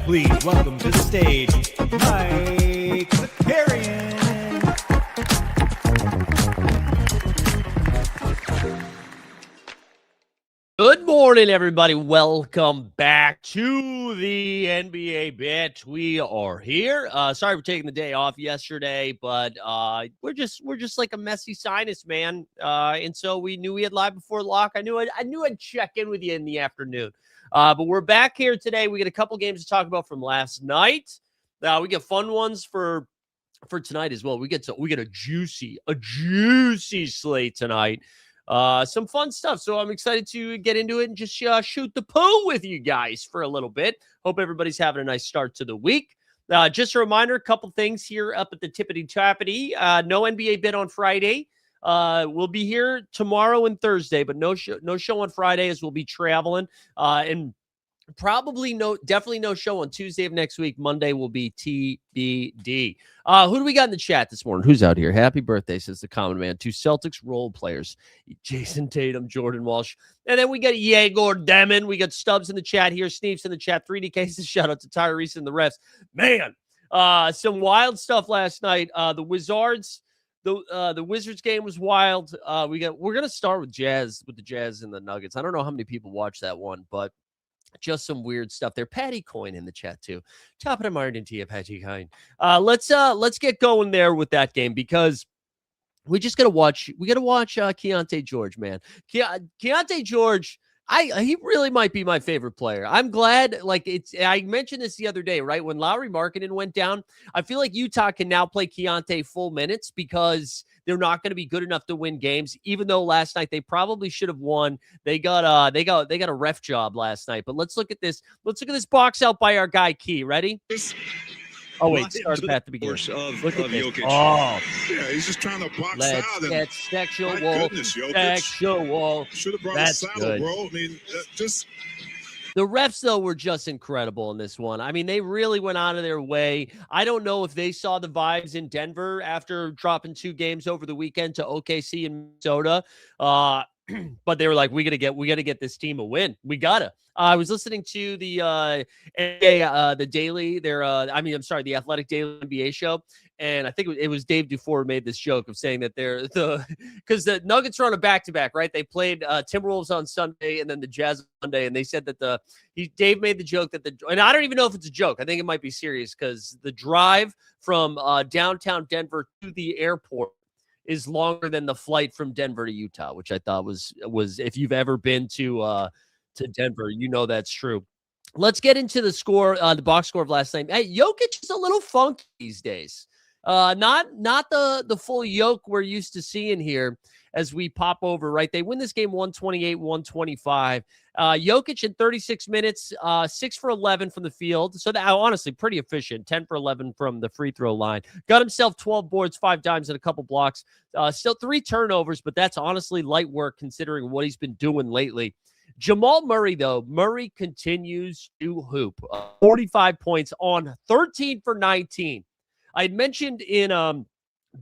Please welcome to the stage, Mike Zakarian. Good morning, everybody. Welcome back to the NBA Bit. We are here. Sorry for taking the day off yesterday, but we're just like a messy sinus, man. And so we knew we had live before lock. I knew I'd check in with you in the afternoon. But we're back here today. We got a couple games to talk about from last night. We get fun ones for tonight as well. We get a juicy slate tonight. Some fun stuff. So I'm excited to get into it and just shoot the poo with you guys for a little bit. Hope everybody's having a nice start to the week. Just a reminder, a couple things here up at the tippity tappity. No NBA Bit on Friday. We'll be here tomorrow and Thursday, but no show on Friday as we'll be traveling. And definitely no show on Tuesday of next week. Monday will be TBD. Who do we got in the chat this morning? Who's out here? Happy birthday, says the common man. 2 Celtics role players, Jason Tatum, Jordan Walsh. And then we got Yegor Demon. We got Stubbs in the chat here. Sneeps in the chat. 3D cases. Shout out to Tyrese and the refs. Man, some wild stuff last night. The Wizards game was wild. We're gonna start with the Jazz and the Nuggets. I don't know how many people watched that one, but just some weird stuff there. Patty Coin in the chat too. Top of the morning to you, Patty Coin. Let's get going there with that game because we gotta watch Keontae George, man. Keontae George. He really might be my favorite player. I'm glad, I mentioned this the other day, right? When Lauri Markkanen went down, I feel like Utah can now play Keontae full minutes because they're not going to be good enough to win games, even though last night they probably should have won. They got a ref job last night. But let's look at this. Let's look at this box out by our guy Key. Ready? Oh, wait, start at the beginning. Look at this. Jokic. Oh. Yeah, he's just trying to box Let's out. Get sexual. Sexual. Should have brought That's a saddle, good. bro. I mean, just... The refs, though, were just incredible in this one. I mean, they really went out of their way. I don't know if they saw the vibes in Denver after dropping 2 games over the weekend to OKC and Minnesota. But they were like, we gotta get this team a win. We gotta. I was listening to the the Athletic Daily NBA show, and I think it was Dave Dufour made this joke of saying that because the Nuggets are on a back-to-back, right? They played Timberwolves on Sunday and then the Jazz on Monday, and they said that Dave made the joke and I don't even know if it's a joke. I think it might be serious because the drive from downtown Denver to the airport is longer than the flight from Denver to Utah, which I thought was if you've ever been to Denver, you know that's true. Let's get into the score, the box score of last night. Hey, Jokic is a little funky these days. Not the full yoke we're used to seeing here as we pop over, right? They win this game 128-125. Jokic in 36 minutes, 6 for 11 from the field. So that honestly pretty efficient. 10 for 11 from the free throw line. Got himself 12 boards, 5 dimes, and a couple blocks. Still 3 turnovers, but that's honestly light work considering what he's been doing lately. Jamal Murray, though, continues to hoop. 45 points on 13 for 19. I had mentioned in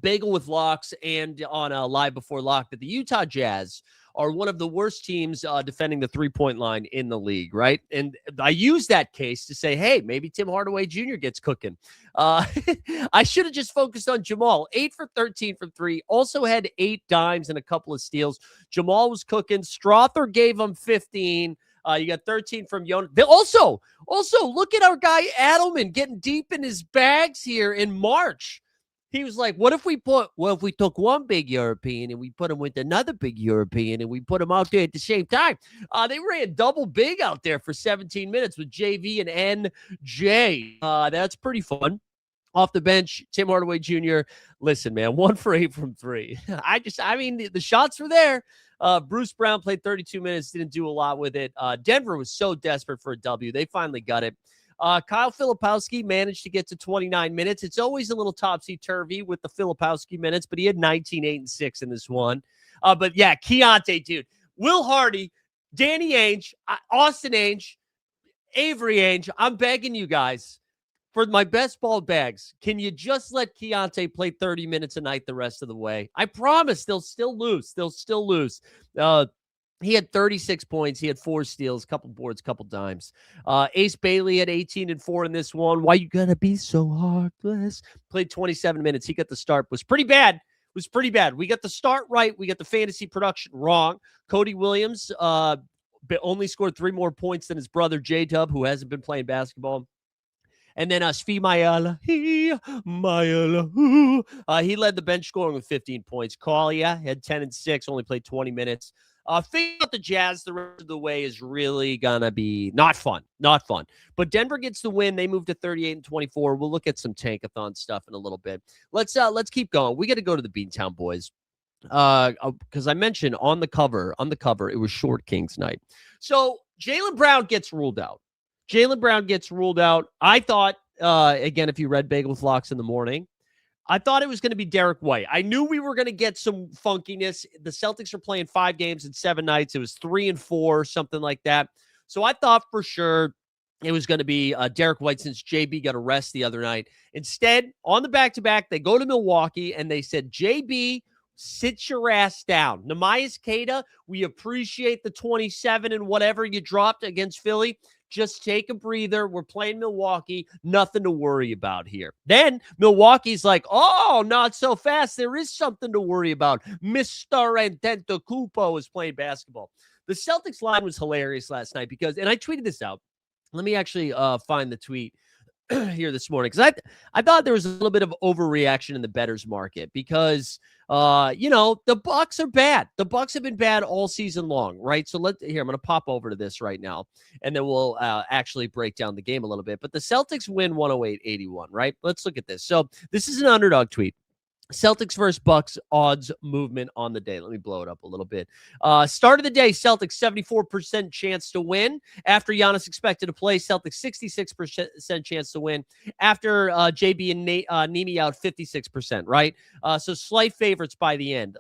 Bagel with Locks and on Live Before Lock that the Utah Jazz are one of the worst teams defending the three-point line in the league, right? And I use that case to say, hey, maybe Tim Hardaway Jr. gets cooking. I should have just focused on Jamal. 8 for 13 from 3. Also had 8 dimes and a couple of steals. Jamal was cooking. Strother gave him 15. You got 13 from Jonas. Also, look at our guy Adelman getting deep in his bags here in March. He was like, what if we took one big European and we put him with another big European and we put him out there at the same time? They ran double big out there for 17 minutes with JV and NJ. That's pretty fun. Off the bench, Tim Hardaway Jr. Listen, man, 1 for 8 from 3. The shots were there. Bruce Brown played 32 minutes, didn't do a lot with it. Denver was so desperate for a W. They finally got it. Kyle Filipowski managed to get to 29 minutes. It's always a little topsy-turvy with the Filipowski minutes, but he had 19, 8, and 6 in this one. But yeah, Keontae, dude. Will Hardy, Danny Ainge, Austin Ainge, Avery Ainge, I'm begging you guys, for my best ball bags, can you just let Keontae play 30 minutes a night the rest of the way? I promise they'll still lose. He had 36 points. He had 4 steals, couple boards, couple dimes. Ace Bailey had 18 and 4 in this one. Why you gonna be so heartless? Played 27 minutes. He got the start. Was pretty bad. We got the start right. We got the fantasy production wrong. Cody Williams only scored 3 more points than his brother J-Dub, who hasn't been playing basketball. And then Svi Mayala, he led the bench scoring with 15 points. Kalia had 10 and 6, only played 20 minutes. Figuring out the Jazz the rest of the way is really going to be not fun. But Denver gets the win. They move to 38 and 24. We'll look at some tankathon stuff in a little bit. Let's keep going. We got to go to the Beantown boys. Because I mentioned on the cover, it was Short Kings night. So Jaylen Brown gets ruled out. I thought, again, if you read Bagel with Locks in the morning, I thought it was going to be Derek White. I knew we were going to get some funkiness. The Celtics are playing 5 games in 7 nights. It was 3 and 4, something like that. So I thought for sure it was going to be Derek White since JB got a rest the other night. Instead, on the back-to-back, they go to Milwaukee and they said, JB, sit your ass down. Namias Queta, we appreciate the 27 and whatever you dropped against Philly. Just take a breather. We're playing Milwaukee. Nothing to worry about here. Then Milwaukee's like, oh, not so fast. There is something to worry about. Mr. Antetokounmpo is playing basketball. The Celtics line was hilarious last night because, and I tweeted this out. Let me actually find the tweet here this morning because I thought there was a little bit of overreaction in the bettors market because the Bucks are bad. The Bucks have been bad all season long, right? So I'm going to pop over to this right now, and then we'll actually break down the game a little bit. But the Celtics win 108-81, right? Let's look at this. So this is an underdog tweet. Celtics versus Bucks odds movement on the day. Let me blow it up a little bit. Start of the day, Celtics 74% chance to win. After Giannis expected to play, Celtics 66% chance to win. After JB and Nemi out, 56%, right? So slight favorites by the end.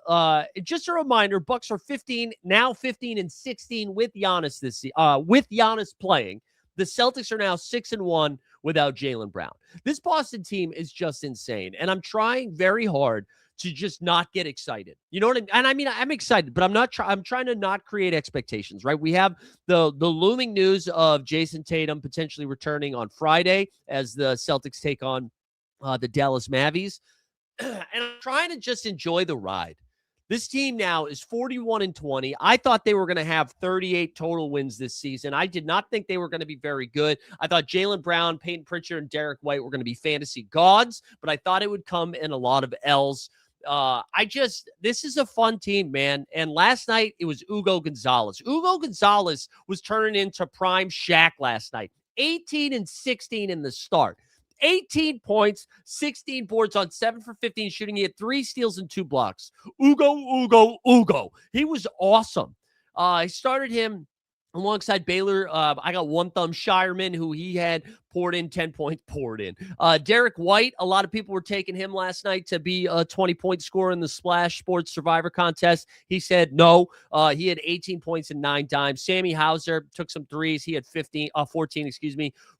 Just a reminder, Bucks are 15 and 16 with Giannis with Giannis playing. The Celtics are now 6-1 without Jaylen Brown. This Boston team is just insane, and I'm trying very hard to just not get excited. You know what I mean? And I mean, I'm excited, but I'm trying to not create expectations, right? We have the looming news of Jason Tatum potentially returning on Friday as the Celtics take on the Dallas Mavericks, and I'm trying to just enjoy the ride. This team now is 41-20. I thought they were going to have 38 total wins this season. I did not think they were going to be very good. I thought Jaylen Brown, Peyton Pritchard, and Derek White were going to be fantasy gods, but I thought it would come in a lot of L's. This is a fun team, man. And last night it was Hugo Gonzalez. Hugo Gonzalez was turning into prime Shaq last night. 18 and 16 in the start. 18 points, 16 boards on 7 for 15 shooting. He had 3 steals and 2 blocks. Ugo. He was awesome. I started him alongside Baylor. I got One Thumb Shireman, who he had poured in 10 points, Derek White, a lot of people were taking him last night to be a 20-point scorer in the Splash Sports Survivor contest. He said no. He had 18 points and 9 dimes. Sammy Hauser took some threes. He had 14,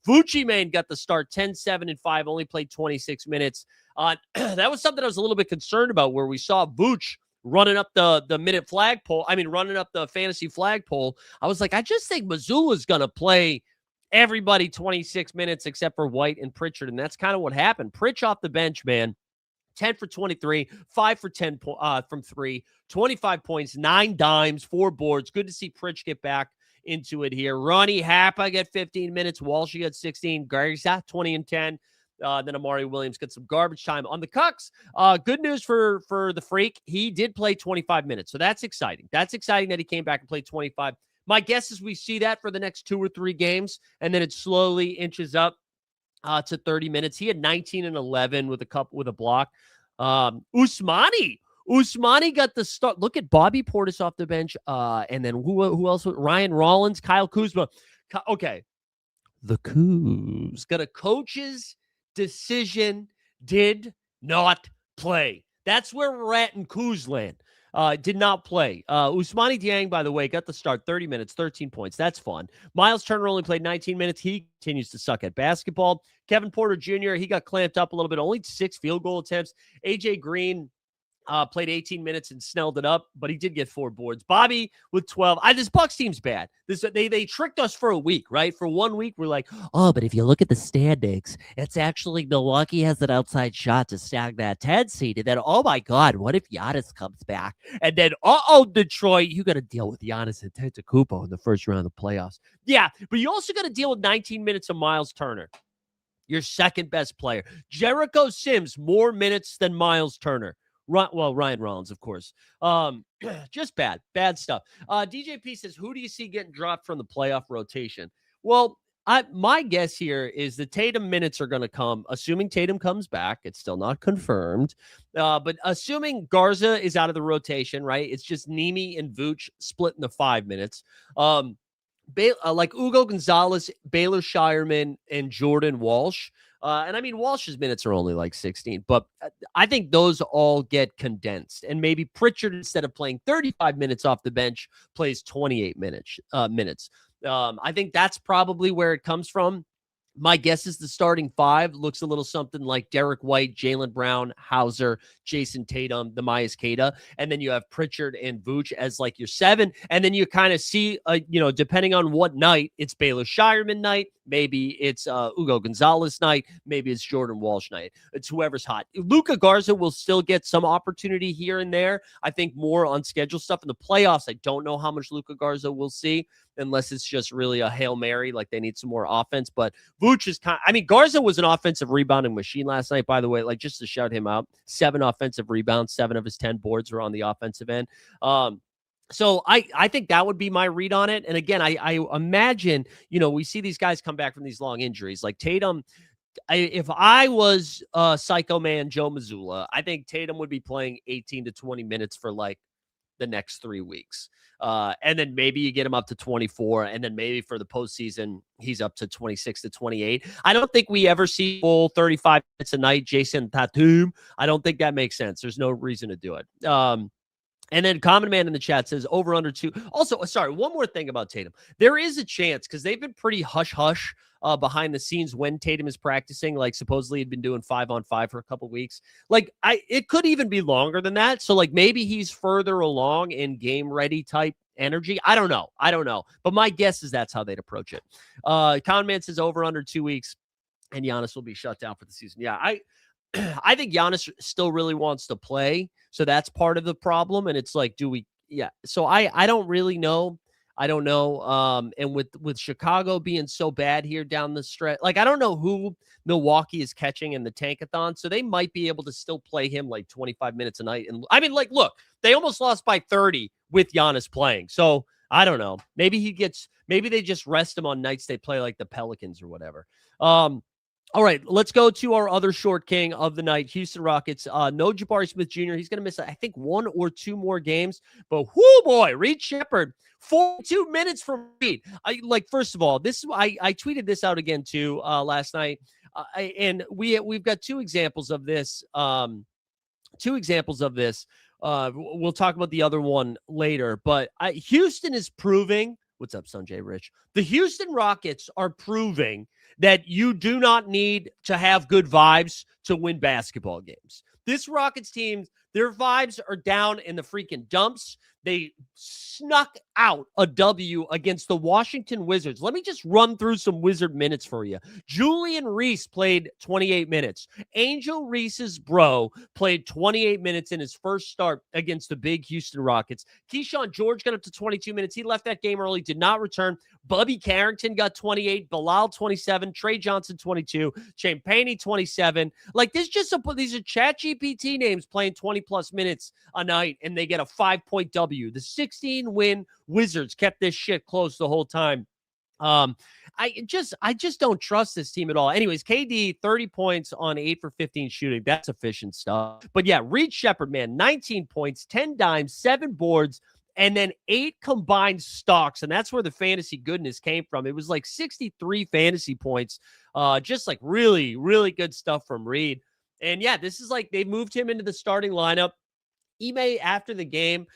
Vucci Mane got the start, 10, 7, and 5, only played 26 minutes. That was something I was a little bit concerned about, where we saw Vooch running up the minute flagpole. Running up the fantasy flagpole. I was like, I just think Mazzulla's going to play everybody 26 minutes except for White and Pritchard. And that's kind of what happened. Pritch off the bench, man. 10 for 23, 5 for 10 from 3, 25 points, 9 dimes, 4 boards. Good to see Pritch get back into it here. Ronnie Happa got 15 minutes. Walsh got 16. Garza 20 and 10. Then Amari Williams got some garbage time on the Cucks. Good news for the Freak. He did play 25 minutes, so that's exciting. That's exciting that he came back and played 25. My guess is we see that for the next 2 or 3 games, and then it slowly inches up to 30 minutes. He had 19 and 11 with a block. Usmani got the start. Look at Bobby Portis off the bench. And then who else? Ryan Rollins, Kyle Kuzma. Okay. The Kuz got a coach's decision, did not play. That's where we're at in Kuzland. Did not play. Ousmane Dieng, by the way, got the start, 30 minutes, 13 points. That's fun. Miles Turner only played 19 minutes. He continues to suck at basketball. Kevin Porter Jr., he got clamped up a little bit, only 6 field goal attempts. AJ Green played 18 minutes and snelled it up, but he did get 4 boards. Bobby with 12. This Bucks team's bad. They tricked us for a week, right? For 1 week, we're like, oh, but if you look at the standings, it's actually Milwaukee has an outside shot to snag that 10 seed. And then, oh my God, what if Giannis comes back? And then, Detroit, you got to deal with Giannis and Antetokounmpo in the first round of the playoffs. Yeah, but you also got to deal with 19 minutes of Miles Turner, your second best player. Jericho Sims, more minutes than Miles Turner. Ryan Rollins, of course. Just bad stuff. DJP says, who do you see getting dropped from the playoff rotation? Well, my guess here is the Tatum minutes are going to come, assuming Tatum comes back. It's still not confirmed. But assuming Garza is out of the rotation, right? It's just Nemi and Vooch splitting the 5 minutes. Like Ugo Gonzalez, Baylor Shireman, and Jordan Walsh. And I mean, Walsh's minutes are only like 16, but I think those all get condensed. And maybe Pritchard, instead of playing 35 minutes off the bench, plays 28 minutes. I think that's probably where it comes from. My guess is the starting 5 looks a little something like Derek White, Jaylen Brown, Hauser, Jason Tatum, the Myers Kata, and then you have Pritchard and Vooch as like your 7. And then you kind of see, depending on what night, it's Baylor Shireman night, maybe it's Ugo Gonzalez night, maybe it's Jordan Walsh night. It's whoever's hot. Luka Garza will still get some opportunity here and there. I think more on schedule stuff in the playoffs. I don't know how much Luka Garza will see, unless it's just really a Hail Mary, like they need some more offense. But Vooch is Garza was an offensive rebounding machine last night, by the way, like just to shout him out. 7 offensive rebounds, 7 of his 10 boards were on the offensive end. So I think that would be my read on it. And again, I imagine, we see these guys come back from these long injuries. Like Tatum, if I was Psycho Man Joe Mazzulla, I think Tatum would be playing 18 to 20 minutes for like the next 3 weeks. And then maybe you get him up to 24, and then maybe for the postseason, he's up to 26 to 28. I don't think we ever see full 35 minutes a night, Jason Tatum. I don't think that makes sense. There's no reason to do it. And then Common Man in the chat says over under 2. Also, sorry, one more thing about Tatum. There is a chance, because they've been pretty hush-hush behind the scenes when Tatum is practicing. Like supposedly he'd been doing 5-on-5 for a couple weeks. Like it could even be longer than that. So like maybe he's further along in game ready type energy. I don't know. But my guess is that's how they'd approach it. Common Man says over under 2 weeks and Giannis will be shut down for the season. Yeah, I think Giannis still really wants to play. So that's part of the problem. And it's like, so I don't really know. I don't know. And with Chicago being so bad here down the stretch, like, I don't know who Milwaukee is catching in the tankathon. So they might be able to still play him like 25 minutes a night. And I mean, like, look, they almost lost by 30 with Giannis playing. So I don't know. Maybe they just rest him on nights they play like the Pelicans or whatever. All right, let's go to our other short king of the night, Houston Rockets. No Jabari Smith Jr. He's going to miss, I think, 1 or 2 more games. But, whoo, boy, Reed Shepherd, 42 minutes from Reed. First of all, I tweeted this out again, too, last night. And we've got 2 examples of this. We'll talk about the other one later. But Houston is proving – what's up, Sanjay Rich? The Houston Rockets are proving that you do not need to have good vibes to win basketball games. This Rockets team, Their vibes are down in the freaking dumps. They snuck out a W against the Washington Wizards. Let me just run through some Wizard minutes for you. Julian Reese played 28 minutes. Angel Reese's bro played 28 minutes in his first start against the big Houston Rockets. Keyshawn George got up to 22 minutes. He left that game early, did not return. Bubby Carrington got 28, Bilal 27, Trey Johnson 22, Champagne 27. Like, these are ChatGPT names playing 20-plus minutes a night, and they get a 5-point W. The 16-win Wizards kept this shit close the whole time. I just don't trust this team at all. Anyways, KD, 30 points on 8 for 15 shooting. That's efficient stuff. But yeah, Reed Shepherd, man, 19 points, 10 dimes, 7 boards, and then 8 combined stocks. And that's where the fantasy goodness came from. It was like 63 fantasy points. Just like really, really good stuff from Reed. And yeah, this is like they moved him into the starting lineup. Ime, after the game,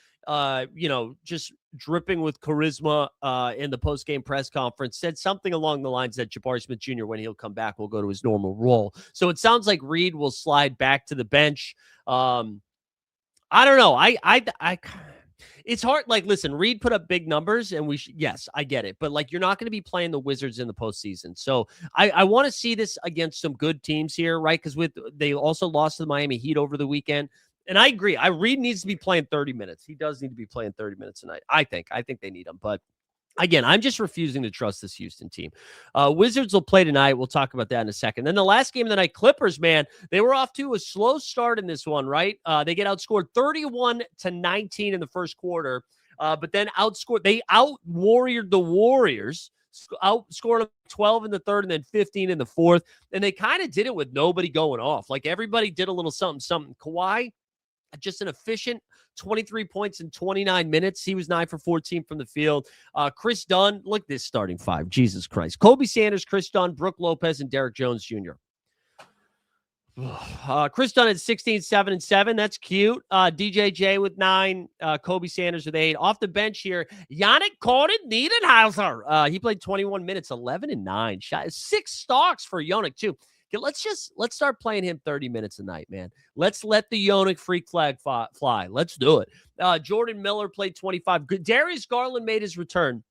just dripping with charisma in the post-game press conference, said something along the lines that Jabari Smith Jr., when he'll come back, will go to his normal role. So it sounds like Reed will slide back to the bench. I don't know. It's hard. Like, listen, Reed put up big numbers, and yes, I get it. But, like, you're not going to be playing the Wizards in the postseason. So I want to see this against some good teams here, right? Because they also lost to the Miami Heat over the weekend. And I agree. Reed needs to be playing 30 minutes. He does need to be playing 30 minutes a night. I think they need him. But again, I'm just refusing to trust this Houston team. Wizards will play tonight. We'll talk about that in a second. Then the last game of the night, Clippers, man, they were off to a slow start in this one, right? They get outscored 31-19 in the first quarter, but then they out-warriored the Warriors, outscored them 12 in the third and then 15 in the fourth. And they kind of did it with nobody going off. Like, everybody did a little something. Kawhi, just an efficient 23 points in 29 minutes. He was 9 for 14 from the field. Chris Dunn, look at this starting five. Jesus Christ. Kobe Sanders, Chris Dunn, Brooke Lopez, and Derek Jones Jr. Chris Dunn at 16, 7, and 7. That's cute. DJJ with 9. Kobe Sanders with 8. Off the bench here, Yannick Niederhauser. He played 21 minutes, 11 and 9. Shot 6 stocks for Yannick, too. Let's start playing him 30 minutes a night, man. Let's let the Yannick freak flag fly. Let's do it. Jordan Miller played 25. Darius Garland made his return.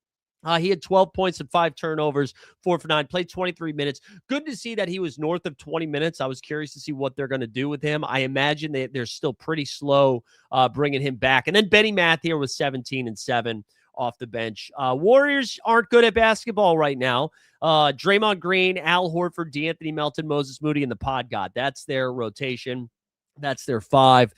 He had 12 points and 5 turnovers, 4 for 9, played 23 minutes. Good to see that he was north of 20 minutes. I was curious to see what they're going to do with him. I imagine they're still pretty slow bringing him back. And then Benny Mathieu was 17 and 7 off the bench. Warriors aren't good at basketball right now. Draymond Green, Al Horford, DeAnthony Melton, Moses Moody, and the Pod God. That's their rotation. That's their 5.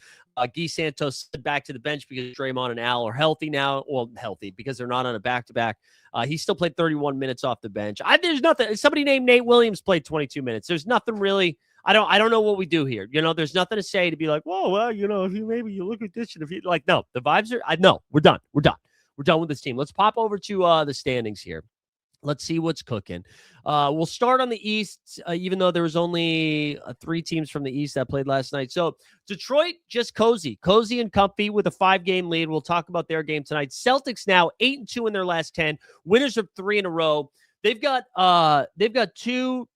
Guy Santos back to the bench because Draymond and Al are healthy now. Well, healthy because they're not on a back-to-back. He still played 31 minutes off the bench. There's nothing. Somebody named Nate Williams played 22 minutes. There's nothing really. I don't know what we do here. There's nothing to say to be like, whoa, well, if maybe you look at this and if you like, no, the vibes are. No, we're done. We're done with this team. Let's pop over to the standings here. Let's see what's cooking. We'll start on the East, even though there was only 3 teams from the East that played last night. So Detroit, just cozy and comfy with a 5-game lead. We'll talk about their game tonight. Celtics now 8-2 in their last 10. Winners of 3 in a row. They've got 2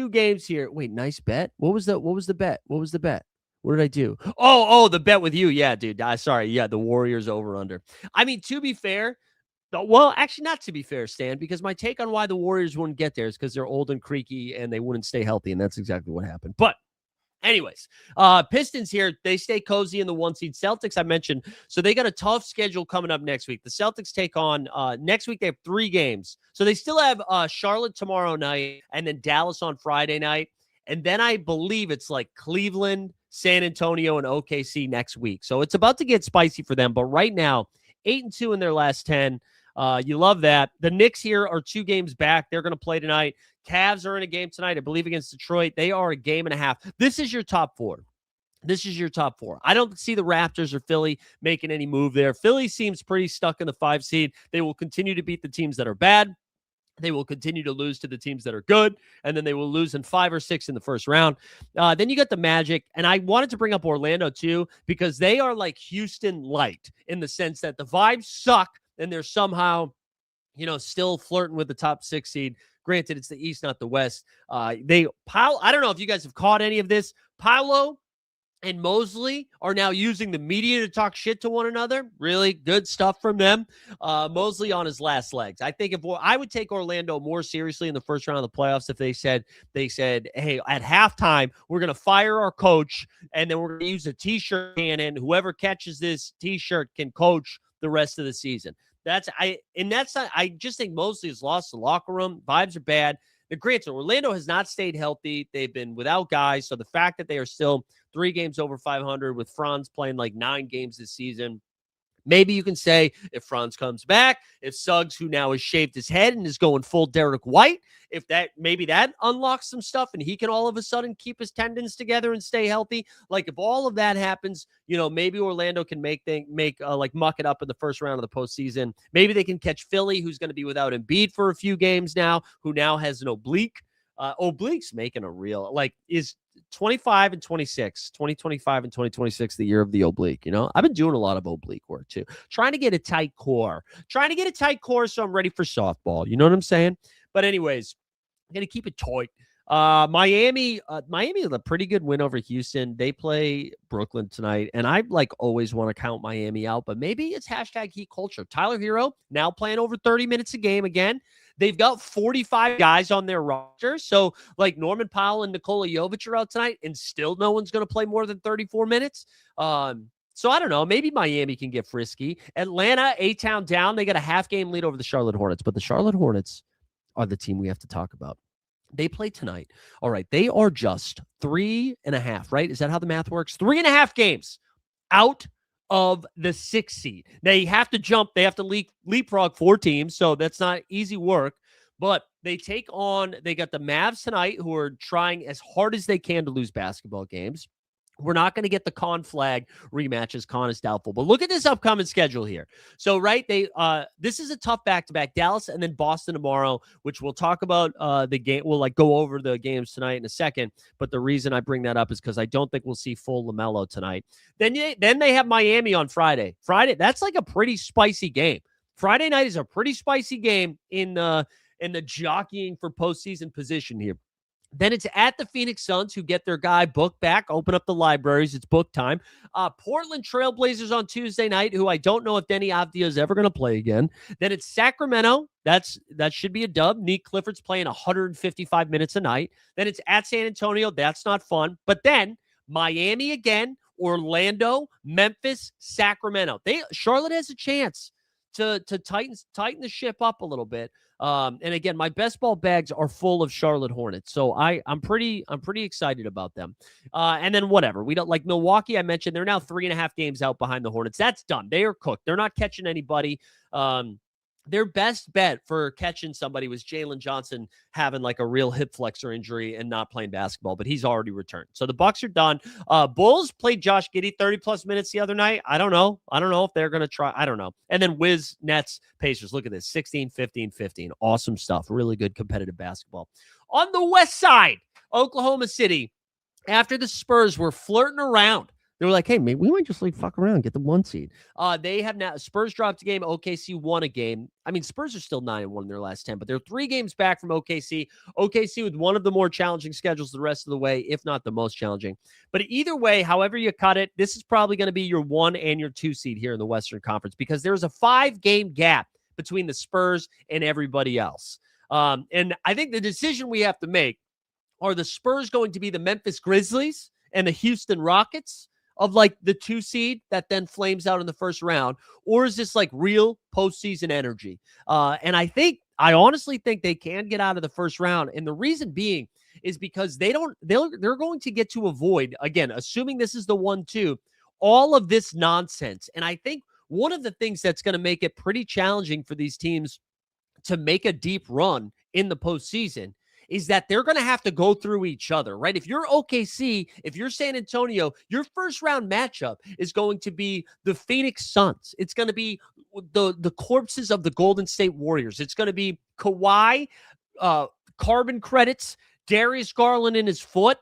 games here. Wait, nice bet. What was the bet? What did I do? Oh, the bet with you. Yeah, dude. Sorry. Yeah, the Warriors over under. I mean, to be fair, well, actually not to be fair, Stan, because my take on why the Warriors wouldn't get there is because they're old and creaky and they wouldn't stay healthy, and that's exactly what happened. But anyways, Pistons here, they stay cozy in the 1 seed. Celtics, I mentioned, so they got a tough schedule coming up next week. The Celtics take on, next week they have 3 games. So they still have Charlotte tomorrow night and then Dallas on Friday night. And then I believe it's like Cleveland, San Antonio, and OKC next week. So it's about to get spicy for them. But right now, 8-2 in their last 10. You love that. The Knicks here are 2 games back. They're going to play tonight. Cavs are in a game tonight, I believe, against Detroit. They are a game and a half. This is your top 4. I don't see the Raptors or Philly making any move there. Philly seems pretty stuck in the 5 seed. They will continue to beat the teams that are bad. They will continue to lose to the teams that are good, and then they will lose in 5 or 6 in the first round. Then you got the Magic, and I wanted to bring up Orlando too because they are like Houston light in the sense that the vibes suck, and they're somehow, still flirting with the top 6 seed. Granted, it's the East, not the West. I don't know if you guys have caught any of this. Paolo and Mosley are now using the media to talk shit to one another. Really good stuff from them. Mosley on his last legs. I think I would take Orlando more seriously in the first round of the playoffs if they said, hey, at halftime, we're going to fire our coach, and then we're going to use a T-shirt cannon. Whoever catches this T-shirt can coach the rest of the season. I just think Mosley has lost the locker room. Vibes are bad. Granted, Orlando has not stayed healthy. They've been without guys. So the fact that they are still 3 games over 500 with Franz playing like 9 games this season, maybe you can say if Franz comes back, if Suggs, who now has shaved his head and is going full Derek White, maybe that unlocks some stuff and he can all of a sudden keep his tendons together and stay healthy. Like if all of that happens, maybe Orlando can muck it up in the first round of the postseason. Maybe they can catch Philly, who's going to be without Embiid for a few games now, who now has an oblique. Oblique's making a real, is 25 and 26, 2025 and 2026, the year of the oblique. I've been doing a lot of oblique work too, trying to get a tight core, so I'm ready for softball. You know what I'm saying? But anyways, I'm going to keep it tight. Miami is a pretty good win over Houston. They play Brooklyn tonight, and I always want to count Miami out, but maybe it's hashtag heat culture. Tyler Hero now playing over 30 minutes a game again. They've got 45 guys on their roster. So Norman Powell and Nikola Jovic are out tonight, and still no one's going to play more than 34 minutes. So I don't know. Maybe Miami can get frisky. Atlanta, A-Town down. They got a half-game lead over the Charlotte Hornets, but the Charlotte Hornets are the team we have to talk about. They play tonight. All right. They are just 3.5, right? Is that how the math works? 3.5 games out of the 6th seed. They have to jump. They have to leapfrog 4 teams. So that's not easy work. But they got the Mavs tonight, who are trying as hard as they can to lose basketball games. We're not going to get the Con Flag rematches. Con is doubtful. But look at this upcoming schedule here. So, this is a tough back-to-back. Dallas and then Boston tomorrow, which we'll talk about the game. We'll go over the games tonight in a second. But the reason I bring that up is because I don't think we'll see full LaMelo tonight. Then they have Miami on Friday. That's a pretty spicy game. Friday night is a pretty spicy game in the jockeying for postseason position here. Then it's at the Phoenix Suns, who get their guy Book back. Open up the libraries. It's Book time. Portland Trailblazers on Tuesday night, who I don't know if Denny Avdia is ever going to play again. Then it's Sacramento. That should be a dub. Nick Clifford's playing 155 minutes a night. Then it's at San Antonio. That's not fun. But then Miami again, Orlando, Memphis, Sacramento. Charlotte has a chance to tighten the ship up a little bit. And again, my best ball bags are full of Charlotte Hornets. So I'm pretty excited about them. And then whatever. We don't Milwaukee. I mentioned they're now 3.5 games out behind the Hornets. That's done. They are cooked. They're not catching anybody. Their best bet for catching somebody was Jalen Johnson having a real hip flexor injury and not playing basketball, but he's already returned. So the Bucks are done. Bulls played Josh Giddey 30+ minutes the other night. I don't know if they're going to try. I don't know. And then Wiz, Nets, Pacers. Look at this. 16, 15, 15. Awesome stuff. Really good competitive basketball. On the west side, Oklahoma City, after the Spurs were flirting around, they were like, hey, maybe we might just fuck around, get the 1 seed. They have now, Spurs dropped a game, OKC won a game. I mean, Spurs are still 9-1 in their last 10, but they're 3 games back from OKC. OKC with one of the more challenging schedules the rest of the way, if not the most challenging. But either way, however you cut it, this is probably going to be your 1 and your 2 seed here in the Western Conference, because there's a 5-game gap between the Spurs and everybody else. And I think the decision we have to make, are the Spurs going to be the Memphis Grizzlies and the Houston Rockets of the 2 seed that then flames out in the first round? Or is this real postseason energy? And I honestly think they can get out of the first round. And the reason being is because they're going to get to avoid, again, assuming this is the 1-2, all of this nonsense. And I think one of the things that's going to make it pretty challenging for these teams to make a deep run in the postseason is that they're going to have to go through each other, right? If you're OKC, if you're San Antonio, your first round matchup is going to be the Phoenix Suns. It's going to be the corpses of the Golden State Warriors. It's going to be Kawhi, carbon credits, Darius Garland in his foot,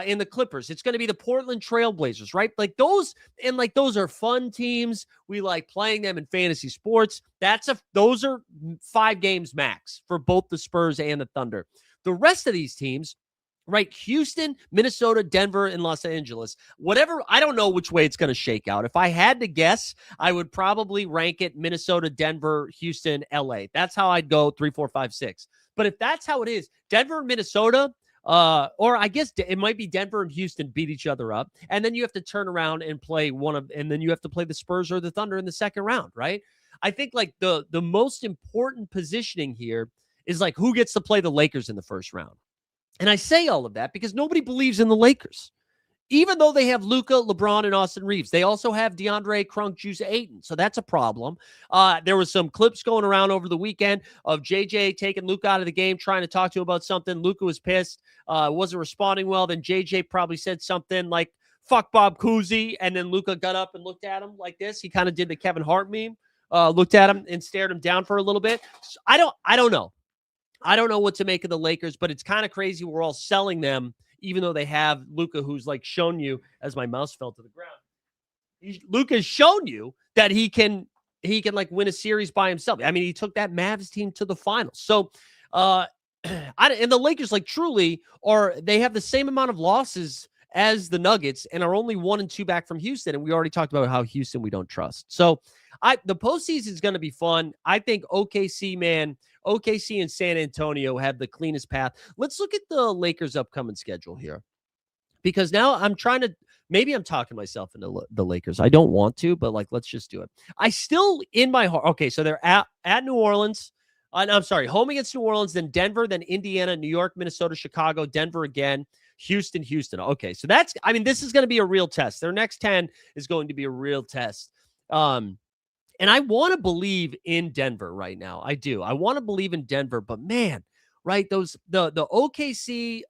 in the Clippers. It's going to be the Portland Trailblazers, right? Those are fun teams. We like playing them in fantasy sports. Those are 5 games max for both the Spurs and the Thunder. The rest of these teams right? Houston, Minnesota, Denver, and Los Angeles. Whatever, I don't know which way it's going to shake out. If I had to guess, I would probably rank it Minnesota, Denver, Houston, LA. That's how I'd go 3, 4, 5, 6. But if that's how it is, Denver and Minnesota, or I guess it might be Denver and Houston beat each other up. And then you have to turn around and play and then you have to play the Spurs or the Thunder in the second round, right? I think like the most important positioning here is like who gets to play the Lakers in the first round. And I say all of that because nobody believes in the Lakers. Even though they have Luka, LeBron, and Austin Reeves, they also have DeAndre Crunk Juice Ayton. So that's a problem. There was some clips going around over the weekend of JJ taking Luka out of the game, trying to talk to him about something. Luka was pissed, wasn't responding well. Then JJ probably said something like, fuck Bob Cousy. And then Luka got up and looked at him like this. He kind of did the Kevin Hart meme, looked at him and stared him down for a little bit. So I don't know. I don't know what to make of the Lakers, but it's kind of crazy. We're all selling them, even though they have Luka, who's like shown you, as my mouse fell to the ground. Luka's shown you that he can like win a series by himself. I mean, he took that Mavs team to the finals. So, and the Lakers, like truly, they have the same amount of losses as the Nuggets and are only 1 and 2 back from Houston. And we already talked about how Houston we don't trust. So, the postseason is going to be fun. I think OKC and San Antonio have the cleanest path. Let's look at the Lakers' upcoming schedule here. Because now maybe I'm talking myself into the Lakers. I don't want to, but like, let's just do it. I still, in my heart, okay, so they're at New Orleans. I'm sorry, home against New Orleans, then Denver, then Indiana, New York, Minnesota, Chicago, Denver again, Houston. Okay, so this is going to be a real test. Their next 10 is going to be a real test. And I want to believe in Denver right now. I do. I want to believe in Denver, but man, right? The OKC,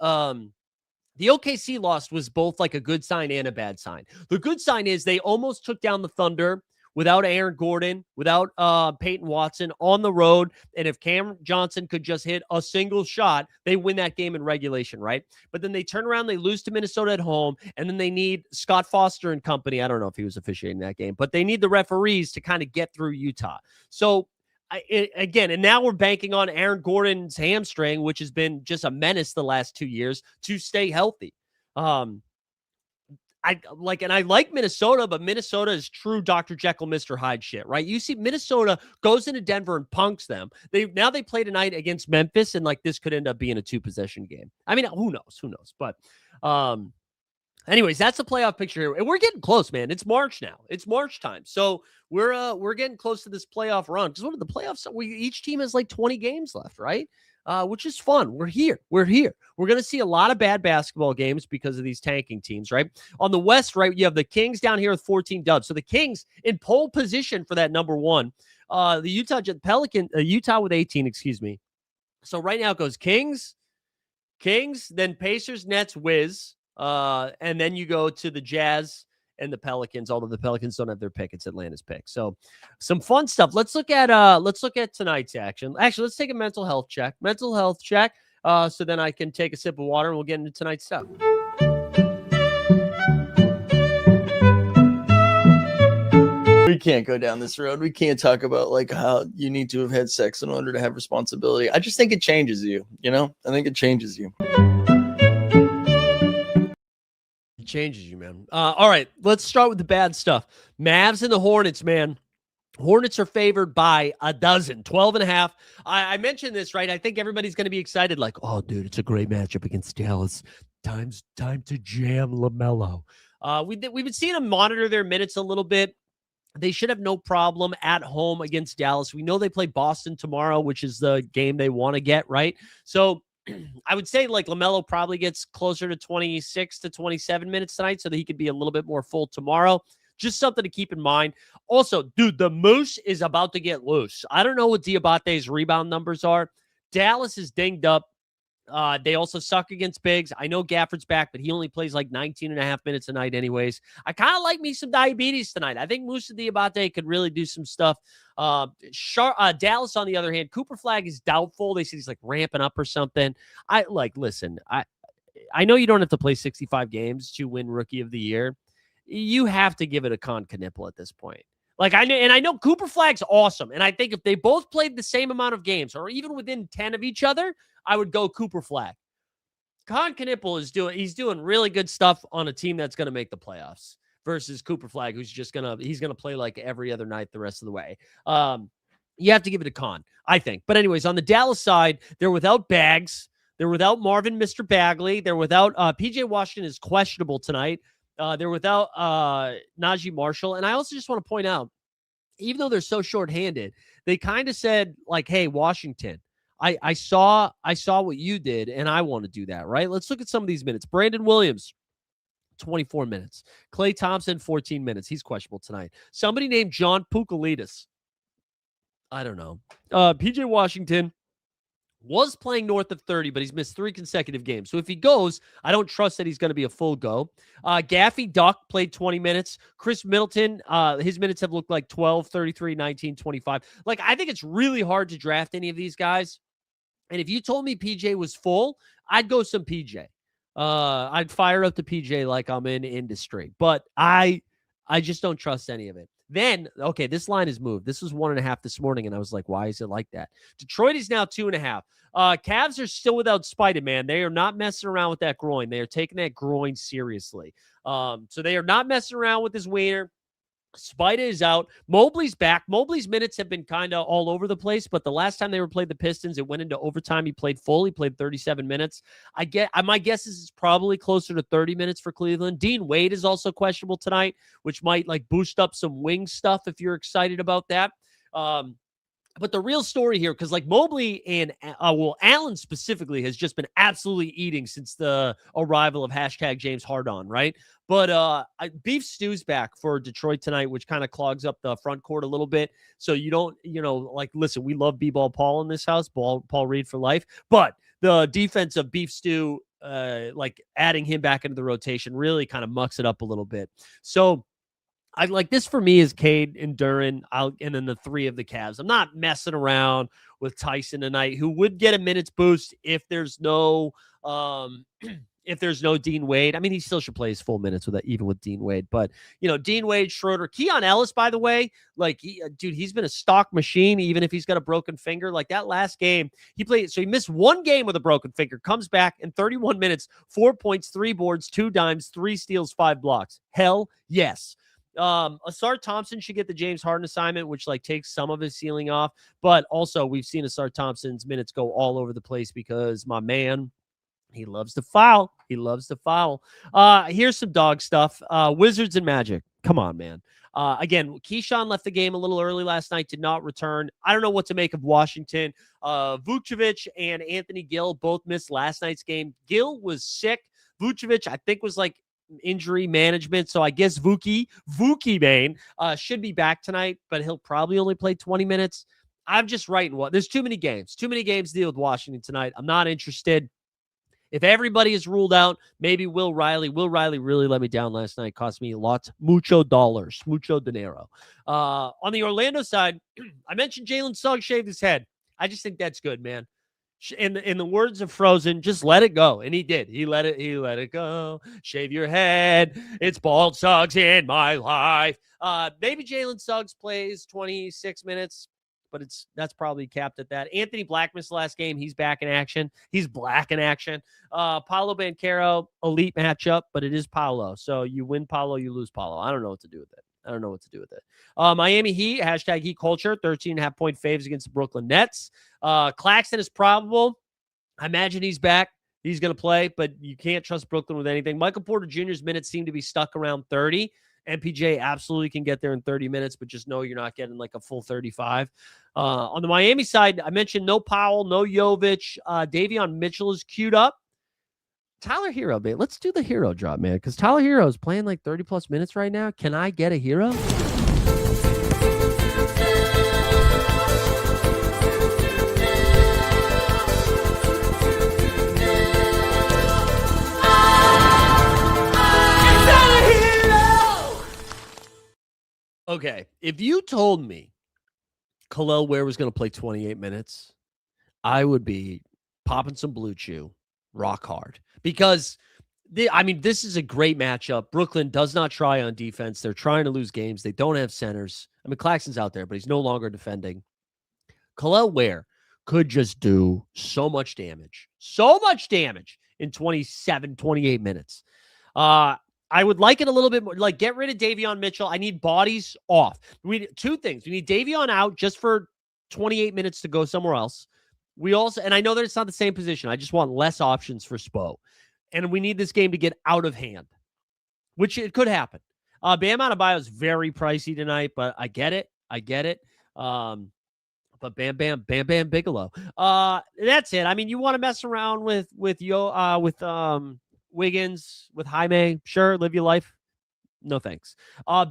the OKC loss was both like a good sign and a bad sign. The good sign is they almost took down the Thunder without Aaron Gordon, without Peyton Watson on the road. And if Cam Johnson could just hit a single shot, they win that game in regulation, right? But then they turn around, they lose to Minnesota at home, and then they need Scott Foster and company. I don't know if he was officiating that game, but they need the referees to kind of get through Utah. So again, and now we're banking on Aaron Gordon's hamstring, which has been just a menace the last 2 years, to stay healthy. I like Minnesota, but Minnesota is true Dr. Jekyll, Mr. Hyde shit, right? You see Minnesota goes into Denver and punks them. They play tonight against Memphis, and like this could end up being a 2-possession game. I mean, who knows? But anyways, that's the playoff picture here. And we're getting close, man. It's March now. It's March time. So we're getting close to this playoff run. Because what are the playoffs? Each team has like 20 games left, right? Which is fun. We're here. We're going to see a lot of bad basketball games because of these tanking teams, right? On the West, right, you have the Kings down here with 14 dubs. So the Kings in pole position for that number one. The Utah with 18, excuse me. So right now it goes Kings, then Pacers, Nets, Wiz, and then you go to the Jazz and the Pelicans, although the Pelicans don't have their pick. It's Atlanta's pick. So some fun stuff. Let's look at tonight's action. Actually, let's take a mental health check. So then I can take a sip of water and we'll get into tonight's stuff. We can't go down this road. We can't talk about like how you need to have had sex in order to have responsibility. I just think it changes you, I think it changes you. It changes you, man. All right, let's start with the bad stuff. Mavs and the Hornets, man. Hornets are favored by 12, 12.5. I mentioned this, right? I think everybody's going to be excited. Like, oh, dude, it's a great matchup against Dallas. Time to jam LaMelo. We've been seeing them monitor their minutes a little bit. They should have no problem at home against Dallas. We know they play Boston tomorrow, which is the game they want to get, right? So I would say like LaMelo probably gets closer to 26 to 27 minutes tonight so that he could be a little bit more full tomorrow. Just something to keep in mind. Also, dude, the Moose is about to get loose. I don't know what Diabate's rebound numbers are. Dallas is dinged up. They also suck against bigs. I know Gafford's back, but he only plays like 19 and a half minutes a night anyways. I kind of like me some diabetes tonight. I think Musa Diabate could really do some stuff. Dallas, on the other hand, Cooper Flag is doubtful. They say he's like ramping up or something. Listen, I know you don't have to play 65 games to win Rookie of the Year. You have to give it a Con Knipple at this point. I know Cooper Flag's awesome. And I think if they both played the same amount of games or even within 10 of each other, I would go Cooper Flag. Con Knippel he's doing really good stuff on a team that's going to make the playoffs versus Cooper Flag, who's just he's going to play like every other night the rest of the way. You have to give it a Con, I think. But anyways, on the Dallas side, they're without Bags. They're without Marvin, Mr. Bagley. They're without PJ Washington is questionable tonight. They're without Najee Marshall. And I also just want to point out, even though they're so shorthanded, they kind of said like, hey, Washington, I saw what you did, and I want to do that, right? Let's look at some of these minutes. Brandon Williams, 24 minutes. Klay Thompson, 14 minutes. He's questionable tonight. Somebody named John Pukalidis. I don't know. PJ Washington was playing north of 30, but he's missed 3 consecutive games. So if he goes, I don't trust that he's going to be a full go. Gaffy Duck played 20 minutes. Chris Middleton, his minutes have looked like 12, 33, 19, 25. Like, I think it's really hard to draft any of these guys. And if you told me PJ was full, I'd go some PJ. I'd fire up the PJ like I'm in industry. But I just don't trust any of it. Then, okay, this line is moved. This was 1.5 this morning, and I was like, why is it like that? Detroit is now 2.5. Cavs are still without Spider-Man. They are not messing around with that groin. They are taking that groin seriously. So they are not messing around with his wiener. Spida is out. Mobley's back. Mobley's minutes have been kind of all over the place, but the last time they played the Pistons, it went into overtime. He played full. He played 37 minutes. My guess is it's probably closer to 30 minutes for Cleveland. Dean Wade is also questionable tonight, which might like boost up some wing stuff if you're excited about that. But the real story here, because like Mobley and Allen specifically has just been absolutely eating since the arrival of hashtag James Hardon, right? But Beef Stew's back for Detroit tonight, which kind of clogs up the front court a little bit. So you don't, like, listen, we love B-Ball Paul in this house, Paul Reed for life. But the defense of Beef Stew, like adding him back into the rotation really kind of mucks it up a little bit. So I like this for me is Cade and Duran out, and then the 3 of the Cavs. I'm not messing around with Tyson tonight, who would get a minutes boost if there's no Dean Wade. I mean, he still should play his full minutes with that, even with Dean Wade. But Dean Wade, Schroeder, Keon Ellis, by the way, like he's been a stock machine, even if he's got a broken finger. Like that last game, he played. So he missed 1 game with a broken finger, comes back in 31 minutes, 4 points, 3 boards, 2 dimes, 3 steals, 5 blocks. Hell yes. Asar Thompson should get the James Harden assignment, which like takes some of his ceiling off. But also we've seen Asar Thompson's minutes go all over the place because my man, he loves to foul. Here's some dog stuff. Wizards and Magic. Come on, man. Again, Keyshawn left the game a little early last night, did not return. I don't know what to make of Washington. Vucevic and Anthony Gill both missed last night's game. Gill was sick. Vucevic, I think, was like injury management. So I guess Vuki Bane should be back tonight, but he'll probably only play 20 minutes. I'm just writing there's too many games to deal with Washington tonight. I'm not interested. If everybody is ruled out, maybe Will Riley really let me down last night. Cost me mucho dinero. On the Orlando side, I mentioned Jalen Suggs shaved his head. I just think that's good, man. In the words of Frozen, just let it go. And he did. He let it go. Shave your head. It's bald Suggs in my life. Maybe Jalen Suggs plays 26 minutes, but that's probably capped at that. Anthony Black missed the last game. He's back in action. He's black in action. Paolo Banchero, elite matchup, but it is Paolo. So you win Paolo, you lose Paolo. I don't know what to do with it. Miami Heat, hashtag Heat culture, 13.5 point faves against the Brooklyn Nets. Claxton is probable. I imagine he's back. He's going to play, but you can't trust Brooklyn with anything. Michael Porter Jr.'s minutes seem to be stuck around 30. MPJ absolutely can get there in 30 minutes, but just know you're not getting like a full 35. On the Miami side, I mentioned no Powell, no Jovic. Davion Mitchell is queued up. Tyler Hero, man. Let's do the hero drop, man, because Tyler Hero is playing like 30-plus minutes right now. Can I get a hero? Okay, if you told me Khalil Ware was going to play 28 minutes, I would be popping some Blue Chew rock hard because, this is a great matchup. Brooklyn does not try on defense. They're trying to lose games. They don't have centers. Claxton's out there, but he's no longer defending. Khalil Ware could just do so much damage in 27, 28 minutes. I would like it a little bit more. Like, get rid of Davion Mitchell. I need bodies off. We need two things. We need Davion out just for 28 minutes to go somewhere else. We also, and I know that it's not the same position. I just want less options for Spo. And we need this game to get out of hand, which it could happen. Bam Adebayo is very pricey tonight, but I get it. But Bam Bigelow. That's it. I mean, you want to mess around with Wiggins, with Jaime, sure, live your life. No thanks.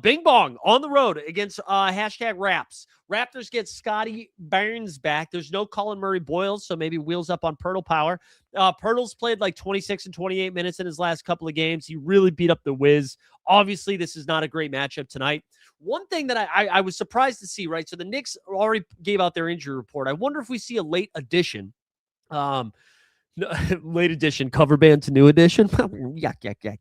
Bing Bong on the road against hashtag Raps. Raptors get Scotty Barnes back. There's no Colin Murray-Boyles, so maybe wheels up on Pirtle power. Pirtle's played like 26 and 28 minutes in his last couple of games. He really beat up the Wiz. Obviously, this is not a great matchup tonight. One thing that I was surprised to see, right? So the Knicks already gave out their injury report. I wonder if we see a late addition. Late edition cover band to new edition. Yuck.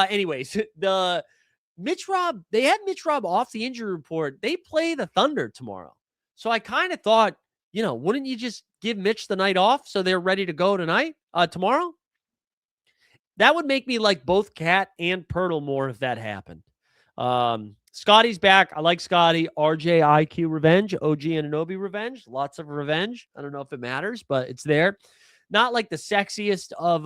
Anyways, they had Mitch Rob off the injury report. They play the Thunder tomorrow. So I kind of thought, wouldn't you just give Mitch the night off so they're ready to go tomorrow? That would make me like both Cat and Pirtle more if that happened. Scotty's back. I like Scotty. RJ IQ revenge. OG Anunoby revenge. Lots of revenge. I don't know if it matters, but it's there. Not like the sexiest of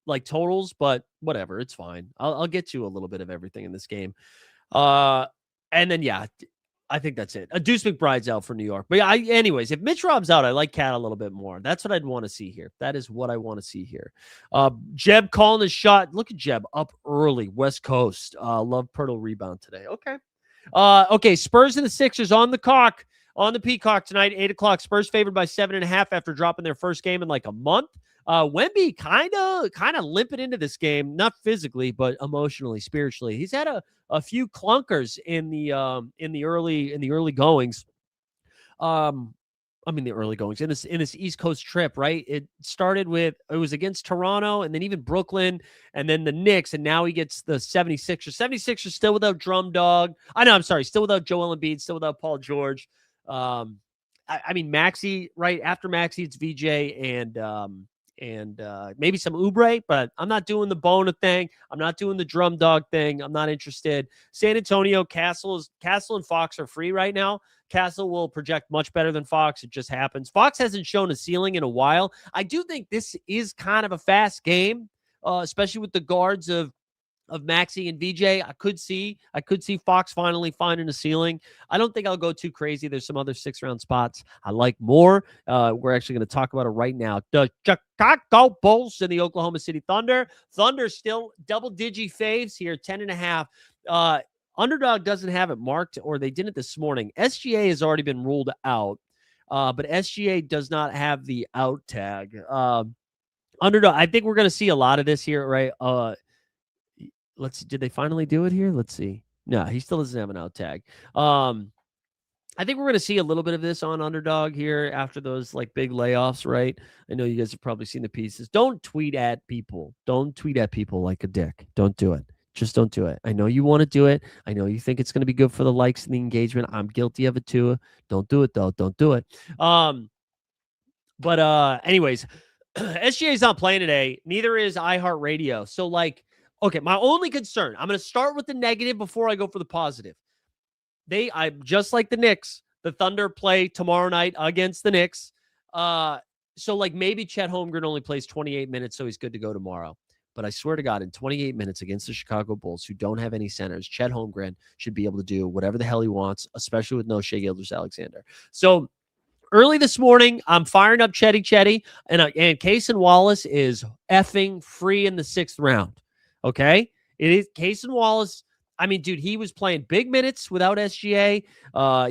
like totals, but whatever. It's fine. I'll get you a little bit of everything in this game. And then, yeah, I think that's it. Deuce McBride's out for New York. But yeah, anyways, if Mitch Rob's out, I like Cat a little bit more. That's what I'd want to see here. That is what I want to see here. Jeb calling his shot. Look at Jeb up early. West Coast. Love Pirtle rebound today. Okay. Okay. Spurs and the Sixers on the cock. On the Peacock tonight, 8 o'clock. Spurs favored by 7.5 after dropping their first game in like a month. Wemby kind of limping into this game, not physically, but emotionally, spiritually. He's had a few clunkers in the early goings. The early goings in this East Coast trip, right? It was against Toronto and then even Brooklyn and then the Knicks, and now he gets the 76ers. 76ers still without Drum Dog. Still without Joel Embiid, still without Paul George. Maxey, right after Maxey, it's VJ and maybe some Oubre, but I'm not doing the Bona thing. I'm not doing the Drum Dog thing. I'm not interested. San Antonio, Castle and Fox are free right now. Castle will project much better than Fox. It just happens. Fox hasn't shown a ceiling in a while. I do think this is kind of a fast game, especially with the guards of Maxey and VJ. I could see Fox finally finding a ceiling. I don't think I'll go too crazy. There's some other 6-round spots I like more. We're actually going to talk about it right now. The Chicago Bulls and the Oklahoma City Thunder. Thunder still double-digit faves here, 10.5. Underdog doesn't have it marked, or they didn't this morning. SGA has already been ruled out, but SGA does not have the out tag. Underdog, I think we're going to see a lot of this here, right? Did they finally do it here? Let's see. No, he still doesn't have an out tag. I think we're going to see a little bit of this on Underdog here after those like big layoffs, right? I know you guys have probably seen the pieces. Don't tweet at people. Don't tweet at people like a dick. Don't do it. Just don't do it. I know you want to do it. I know you think it's going to be good for the likes and the engagement. I'm guilty of it too. Don't do it though. Don't do it. Anyways, SGA is not playing today. Neither is iHeartRadio. So okay, my only concern, I'm going to start with the negative before I go for the positive. I just like the Knicks, the Thunder play tomorrow night against the Knicks. So maybe Chet Holmgren only plays 28 minutes, so he's good to go tomorrow. But I swear to God, in 28 minutes against the Chicago Bulls, who don't have any centers, Chet Holmgren should be able to do whatever the hell he wants, especially with no Shai Gilgeous-Alexander. So early this morning, I'm firing up Chetty, and Cason Wallace is effing free in the 6th round. Okay? It is Cason Wallace. I mean, dude, he was playing big minutes without SGA.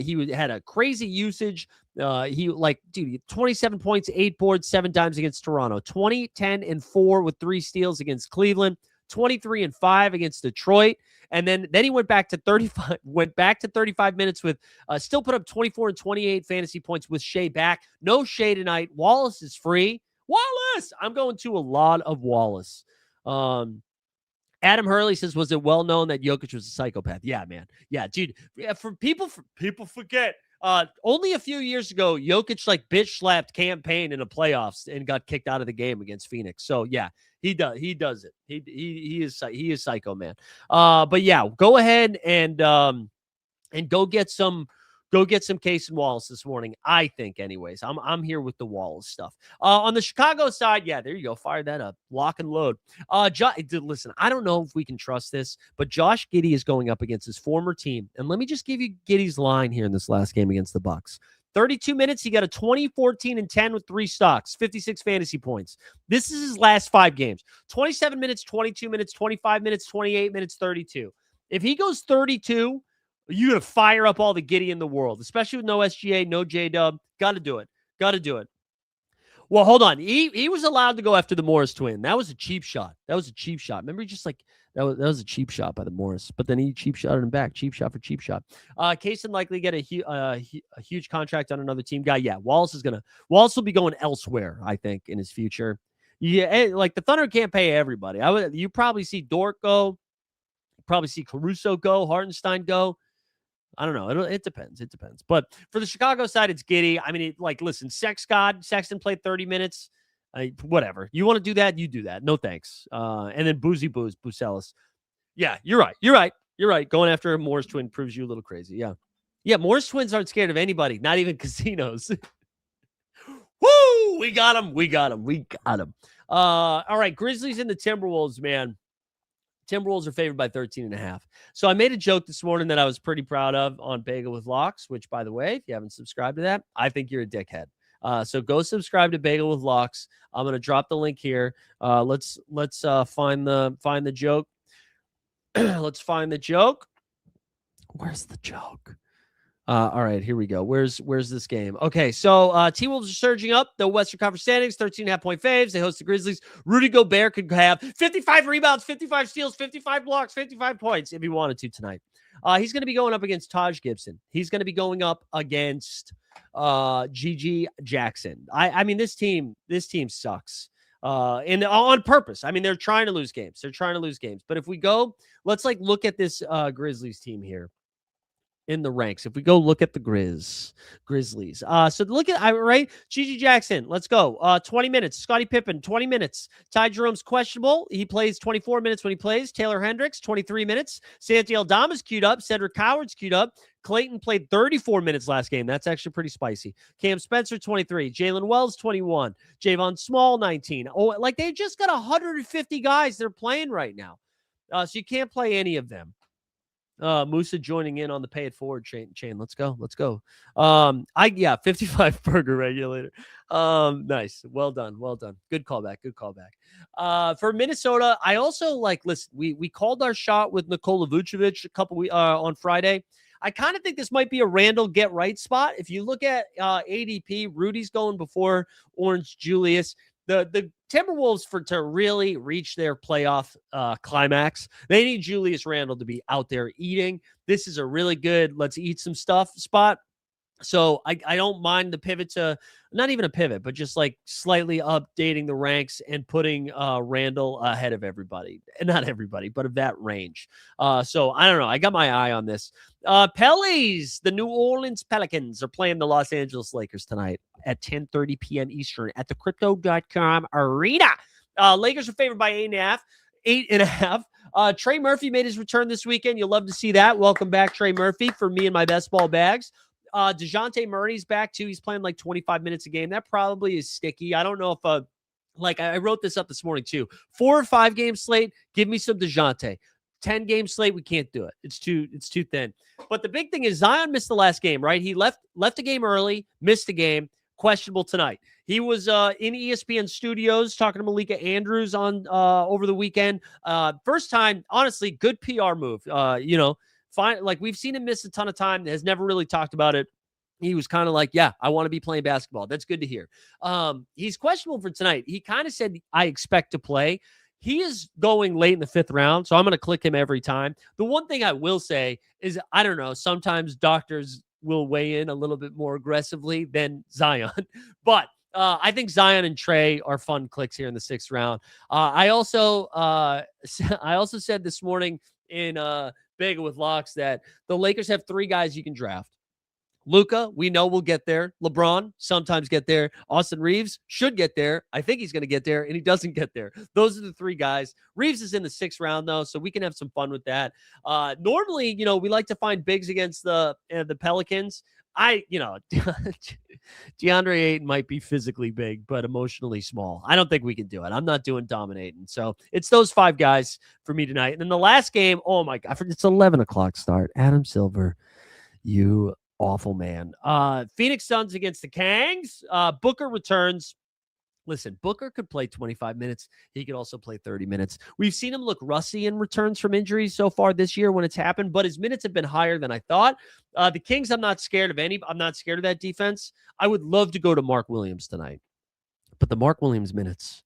He had a crazy usage. He 27 points, 8 boards, 7 dimes against Toronto. 20, 10, and 4 with 3 steals against Cleveland. 23 and 5 against Detroit. And then he went back to 35 minutes with still put up 24 and 28 fantasy points with Shai back. No Shai tonight. Wallace is free. Wallace! I'm going to a lot of Wallace. Adam Hurley says, was it well known that Jokic was a psychopath? Yeah, man. Yeah, dude. Yeah, people forget. Only a few years ago, Jokic like bitch slapped campaign in the playoffs and got kicked out of the game against Phoenix. So yeah, he does it. He is psycho, man. But yeah, go ahead and go get some Case and Wallace this morning. I think, anyways. I'm here with the Wallace stuff. On the Chicago side, yeah, there you go. Fire that up. Lock and load. Listen, I don't know if we can trust this, but Josh Giddey is going up against his former team. And let me just give you Giddey's line here in this last game against the Bucks. 32 minutes, he got a 20, 14, and 10 with 3 stocks, 56 fantasy points. This is his last 5 games. 27 minutes, 22 minutes, 25 minutes, 28 minutes, 32. If he goes 32, you're going to fire up all the Giddey in the world, especially with no SGA, no J-Dub. Got to do it. Got to do it. Well, hold on. He was allowed to go after the Morris twin. That was a cheap shot. Remember, he just like, that was a cheap shot by the Morris, but then he cheap shotted him back. Cheap shot for cheap shot. Kaysen likely get a huge contract on another team guy. Yeah, Wallace will be going elsewhere, I think, in his future. Yeah, like the Thunder can't pay everybody. You probably see Dort go. You probably see Caruso go. Hartenstein go. I don't know. It depends. But for the Chicago side, it's Giddey. I mean, listen, Sexton played 30 minutes. Whatever. You want to do that, you do that. No thanks. And then Bucelis. Yeah, you're right. Going after a Morris twin proves you a little crazy. Yeah. Yeah, Morris twins aren't scared of anybody, not even casinos. Woo! We got him. All right, Grizzlies and the Timberwolves, man. Timberwolves are favored by 13.5. So I made a joke this morning that I was pretty proud of on Bagel with Locks, which, by the way, if you haven't subscribed to that, I think you're a dickhead. So go subscribe to Bagel with Locks. I'm going to drop the link here. Let's find the joke. Let's find the joke. Where's the joke? All right, here we go. Where's this game? Okay, so T-Wolves are surging up. The Western Conference standings, 13.5-point faves. They host the Grizzlies. Rudy Gobert could have 55 rebounds, 55 steals, 55 blocks, 55 points if he wanted to tonight. He's going to be going up against Taj Gibson. He's going to be going up against Gigi Jackson. I mean, this team sucks. And on purpose. I mean, they're trying to lose games. But if we go, let's look at this Grizzlies team here. In the ranks, if we go look at the Grizzlies. So look at right, Gigi Jackson. Let's go. 20 minutes. Scottie Pippen, 20 minutes. Ty Jerome's questionable. He plays 24 minutes when he plays. Taylor Hendricks, 23 minutes. Santi Aldama's queued up. Cedric Howard's queued up. Clayton played 34 minutes last game. That's actually pretty spicy. Cam Spencer, 23. Jalen Wells, 21. Javon Small, 19. Oh, they just got 150 guys they're playing right now. So you can't play any of them. Musa joining in on the pay it forward chain. Let's go. 55 burger regulator. Nice. Well done. Good callback. For Minnesota, I also listen, we called our shot with Nikola Vucevic a couple on Friday. I kind of think this might be a Randall get right spot. If you look at ADP, Rudy's going before Orange Julius. The Timberwolves, to really reach their playoff climax, they need Julius Randle to be out there eating. This is a really good let's eat some stuff spot. So I don't mind the pivot to not even a pivot, but just slightly updating the ranks and putting Randall ahead of everybody. Not everybody, but of that range. So I don't know. I got my eye on this. Pellies, the New Orleans Pelicans are playing the Los Angeles Lakers tonight at 10:30 p.m. Eastern at the Crypto.com Arena. Lakers are favored by 8.5. Trey Murphy made his return this weekend. You'll love to see that. Welcome back, Trey Murphy, for me and my best ball bags. DeJounte Murray's back too. He's playing 25 minutes a game. That probably is sticky. I don't know if I wrote this up this morning too. 4 or 5 game slate. Give me some DeJounte. 10 game slate. We can't do it. It's too thin. But the big thing is Zion missed the last game, right? He left a game early, missed a game, questionable tonight. He was in ESPN studios talking to Malika Andrews on over the weekend. First time, honestly, good PR move. Fine, we've seen him miss a ton of time. Has never really talked about it. He was kind of yeah, I want to be playing basketball. That's good to hear. He's questionable for tonight. He kind of said, I expect to play. He is going late in the 5th round, so I'm going to click him every time. The one thing I will say is, I don't know, sometimes doctors will weigh in a little bit more aggressively than Zion. But I think Zion and Trey are fun clicks here in the 6th round. I also said this morning in Bagel with Locks that the Lakers have 3 guys you can draft. Luka, we know will get there. LeBron sometimes get there. Austin Reeves should get there. I think he's going to get there, and he doesn't get there. Those are the three guys. Reeves is in the 6th round, though, so we can have some fun with that. Normally, we like to find bigs against the Pelicans. DeAndre Ayton might be physically big, but emotionally small. I don't think we can do it. I'm not doing dominating. So it's those 5 guys for me tonight. And then the last game, oh my God, it's 11 o'clock start. Adam Silver, you awful man. Phoenix Suns against the Kangs. Booker returns. Listen, Booker could play 25 minutes. He could also play 30 minutes. We've seen him look rusty in returns from injuries so far this year when it's happened, but his minutes have been higher than I thought. The Kings, I'm not scared of I'm not scared of that defense. I would love to go to Mark Williams tonight, but the Mark Williams minutes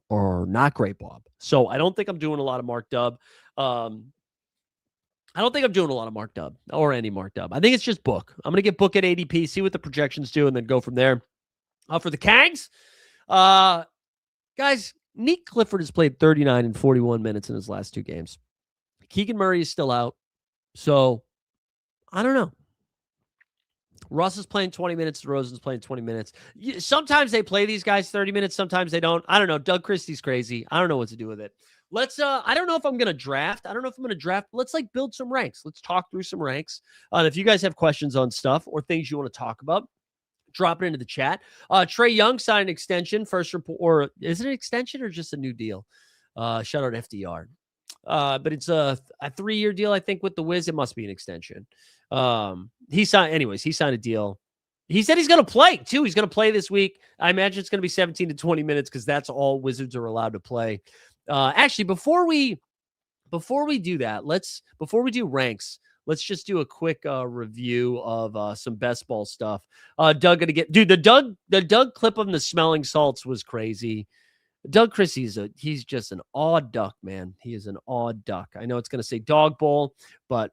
are not great, Bob. So I don't think I'm doing a lot of Mark Dub. I don't think I'm doing a lot of Mark Dub or any Mark Dub. I think it's just Book. I'm going to get Book at ADP, see what the projections do, and then go from there. For the Kangs, guys, Nick Clifford has played 39 and 41 minutes in his last 2 games. Keegan Murray is still out. So, I don't know. Russ is playing 20 minutes. DeRozan's playing 20 minutes. Sometimes they play these guys 30 minutes. Sometimes they don't. I don't know. Doug Christie's crazy. I don't know what to do with it. I don't know if I'm going to draft. Let's build some ranks. Let's talk through some ranks. If you guys have questions on stuff or things you want to talk about, drop it into the chat. Trae Young signed an extension. First report, or is it an extension or just a new deal? Shout out FDR. But it's a 3-year deal, I think, with the Wiz. It must be an extension. He signed a deal. He said he's going to play too. He's going to play this week. I imagine it's going to be 17 to 20 minutes because that's all Wizards are allowed to play. Actually, before we do that, before we do ranks, let's just do a quick review of some best ball stuff. Doug gonna get the Doug clip of the smelling salts was crazy. Doug Christie's he's just an odd duck, man. He is an odd duck. I know it's gonna say dog bowl, but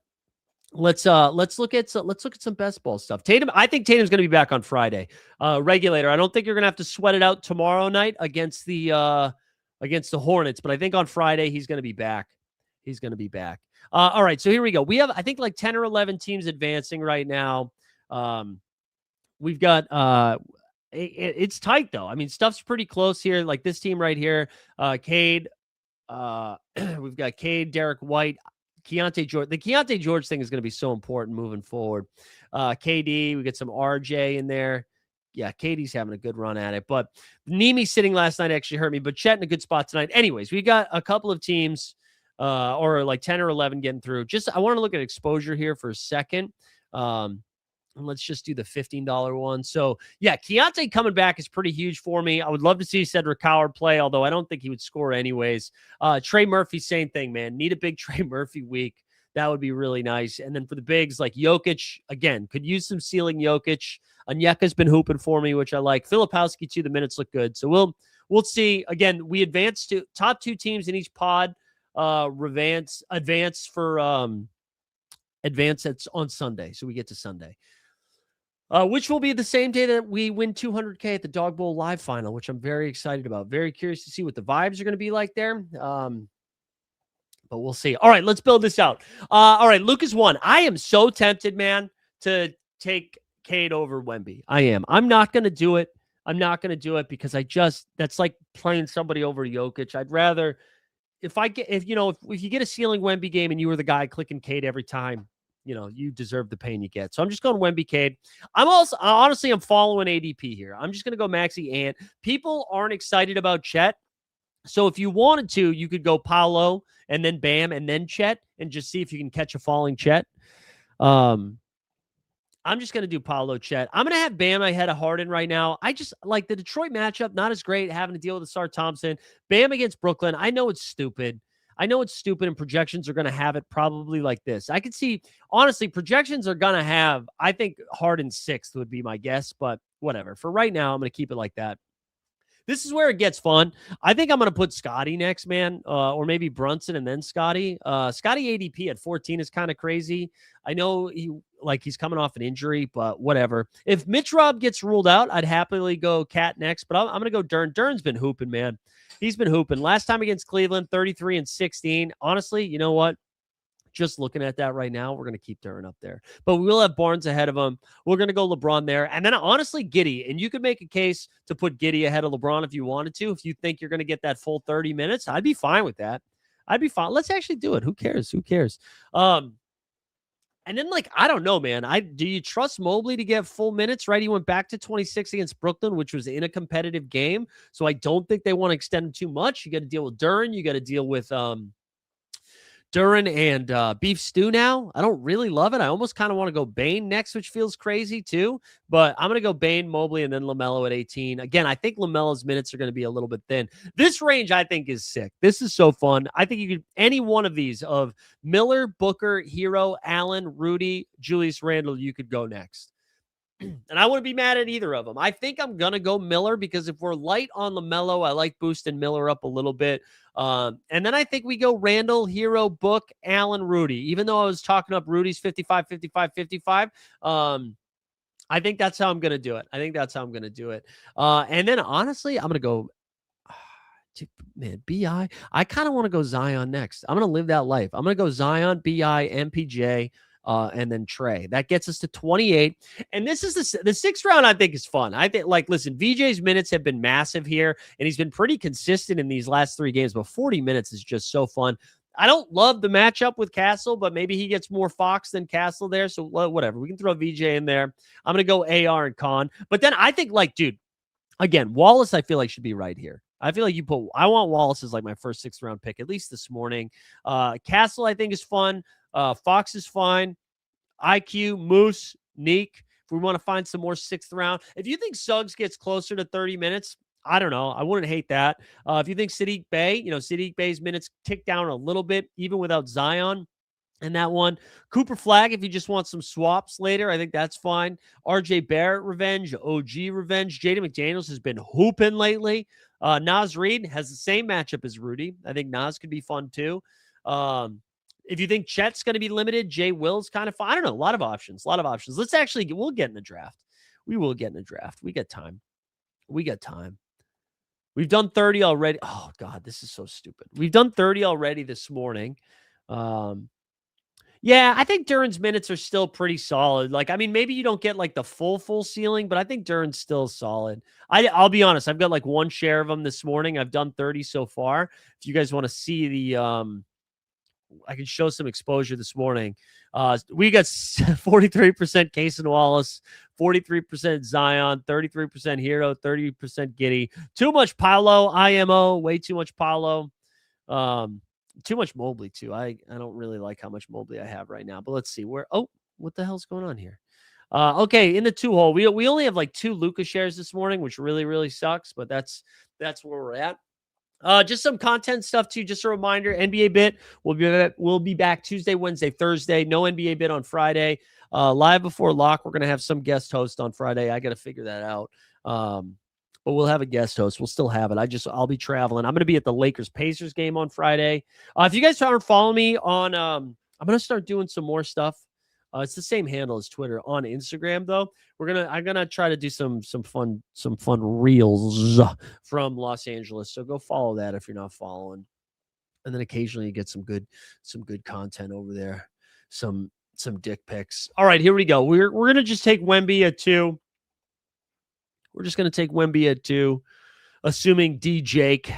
let's look at some best ball stuff. Tatum, I think Tatum's gonna be back on Friday. Regulator, I don't think you're gonna have to sweat it out tomorrow night against the Hornets, but I think on Friday he's gonna be back. He's gonna be back. All right, so here we go. We have, I think, like 10 or 11 teams advancing right now. We've got it's tight though. I mean, stuff's pretty close here. Like this team right here, Cade. We've got Cade, Derek White, Keontae George. The Keontae George thing is going to be so important moving forward. KD, we get some RJ in there. Yeah, KD's having a good run at it. But Nemi sitting last night actually hurt me. But Chet in a good spot tonight. Anyways, we got a couple of teams. Or like 10 or 11 getting through. I want to look at exposure here for a second. And let's just do the $15 one. So, yeah, Keontae coming back is pretty huge for me. I would love to see Cedric Howard play, although I don't think he would score anyways. Trey Murphy, same thing, man. Need a big Trey Murphy week. That would be really nice. And then for the bigs, like Jokic, again, could use some ceiling Jokic. Onyeka's been hooping for me, which I like. Filipowski, too, the minutes look good. So we'll see. Again, we advanced to top 2 teams in each pod. Advance that's on Sunday. So we get to Sunday, which will be the same day that we win 200K at the Dog Bowl live final, which I'm very excited about. Very curious to see what the vibes are going to be like there. But we'll see. All right, let's build this out. All right, Lucas 1. I am so tempted, man, to take Cade over Wemby. I am. I'm not going to do it. Because that's like playing somebody over Jokic. I'd rather, if you get a ceiling Wemby game and you were the guy clicking Cade every time, you deserve the pain you get. So I'm just going Wemby Cade. I'm following ADP here. I'm just going to go Maxey Ant. People aren't excited about Chet. So if you wanted to, you could go Paolo and then Bam and then Chet and just see if you can catch a falling Chet. I'm just going to do Paolo Chet. I'm going to have Bam ahead of Harden right now. I just like the Detroit matchup. Not as great having to deal with Asar Thompson. Bam against Brooklyn. I know it's stupid. And projections are going to have it probably like this. I could see, honestly, projections are going to have, I think Harden 6th would be my guess, but whatever. For right now, I'm going to keep it like that. This is where it gets fun. I think I'm going to put Scotty next, man, or maybe Brunson and then Scotty. Scotty ADP at 14 is kind of crazy. I know he's coming off an injury, but whatever. If Mitch Rob gets ruled out, I'd happily go Cat next, but I'm going to go Dern. Dern's been hooping, man. He's been hooping. Last time against Cleveland, 33 and 16. Honestly, you know what? just looking at that right now, we're going to keep Duren up there. But we will have Barnes ahead of him. We're going to go LeBron there. And then honestly, Giddey. And you could make a case to put Giddey ahead of LeBron if you wanted to. If you think you're going to get that full 30 minutes, I'd be fine with that. I'd be fine. Let's actually do it. Who cares? Who cares? And then, like, I don't know, man. Do you trust Mobley to get full minutes, right? He went back to 26 against Brooklyn, which was in a competitive game. So I don't think they want to extend him too much. You got to deal with Duren. You got to deal with Duren and Beef Stew now. I don't really love it. I almost kind of want to go Bane next, which feels crazy too. But I'm going to go Bane, Mobley, and then LaMelo at 18. Again, I think LaMelo's minutes are going to be a little bit thin. This range, I think, is sick. This is so fun. I think you could, any one of these of Miller, Booker, Hero, Allen, Rudy, Julius Randle, you could go next. And I wouldn't be mad at either of them. I think I'm going to go Miller because if we're light on LaMelo, I like boosting Miller up a little bit. And then I think we go Randall, Hero, Book, Allen, Rudy. Even though I was talking up Rudy's 55, 55, 55, I think that's how I'm going to do it. And then honestly, I'm going to go, man, BI. I kind of want to go Zion next. I'm going to live that life. I'm going to go Zion, BI, MPJ, and then Trey. That gets us to 28. And this is the sixth round, I think, is fun. I think, like, listen, VJ's minutes have been massive here, and he's been pretty consistent in these last 3 games, but 40 minutes is just so fun. I don't love the matchup with Castle, but maybe he gets more Fox than Castle there, so whatever. We can throw VJ in there. I'm going to go AR and Con. But then I think, like, dude, again, Wallace, I feel like should be right here. I feel like I want Wallace as like my first 6th round pick, at least this morning. Castle, I think, is fun. Fox is fine. IQ, Moose, Neek. If we want to find some more 6th round. If you think Suggs gets closer to 30 minutes, I don't know. I wouldn't hate that. If you think Sadiq Bey, Sadiq Bey's minutes tick down a little bit, even without Zion in that one. Cooper Flagg, if you just want some swaps later, I think that's fine. RJ Barrett revenge, OG revenge. Jaden McDaniels has been hooping lately. Naz Reid has the same matchup as Rudy. I think Naz could be fun too. If you think Chet's going to be limited, Jay Will's kind of fun. I don't know. A lot of options. We'll get in the draft. We will get in the draft. We got time. We've done 30 already. Oh, God, this is so stupid. We've done 30 already this morning. Yeah, I think Duren's minutes are still pretty solid. Like, I mean, maybe you don't get like the full ceiling, but I think Duren's still solid. I'll be honest. I've got like 1 share of them this morning. I've done 30 so far. If you guys want to see the, I can show some exposure this morning. We got 43% Case and Wallace, 43% Zion, 33% Hero, 30% Giddey. Too much Paolo, IMO, way too much Paolo. Too much Mobley too. I don't really like how much Mobley I have right now. But let's see what the hell's going on here? Okay, in the 2 hole, we only have like 2 Luka shares this morning, which really sucks. But that's where we're at. Just some content stuff too. Just a reminder, NBA Bit we'll be back Tuesday, Wednesday, Thursday. No NBA Bit on Friday. Live before lock. We're gonna have some guest host on Friday. I got to figure that out. But we'll have a guest host. We'll still have it. I'll be traveling. I'm going to be at the Lakers-Pacers game on Friday. If you guys aren't following me on, I'm going to start doing some more stuff. It's the same handle as Twitter on Instagram, though. I'm gonna try to do some fun reels from Los Angeles. So go follow that if you're not following. And then occasionally you get some good content over there. Some dick pics. All right, here we go. We're gonna just take Wemby at 2. We're just going to take Wemby at 2, assuming D. Jake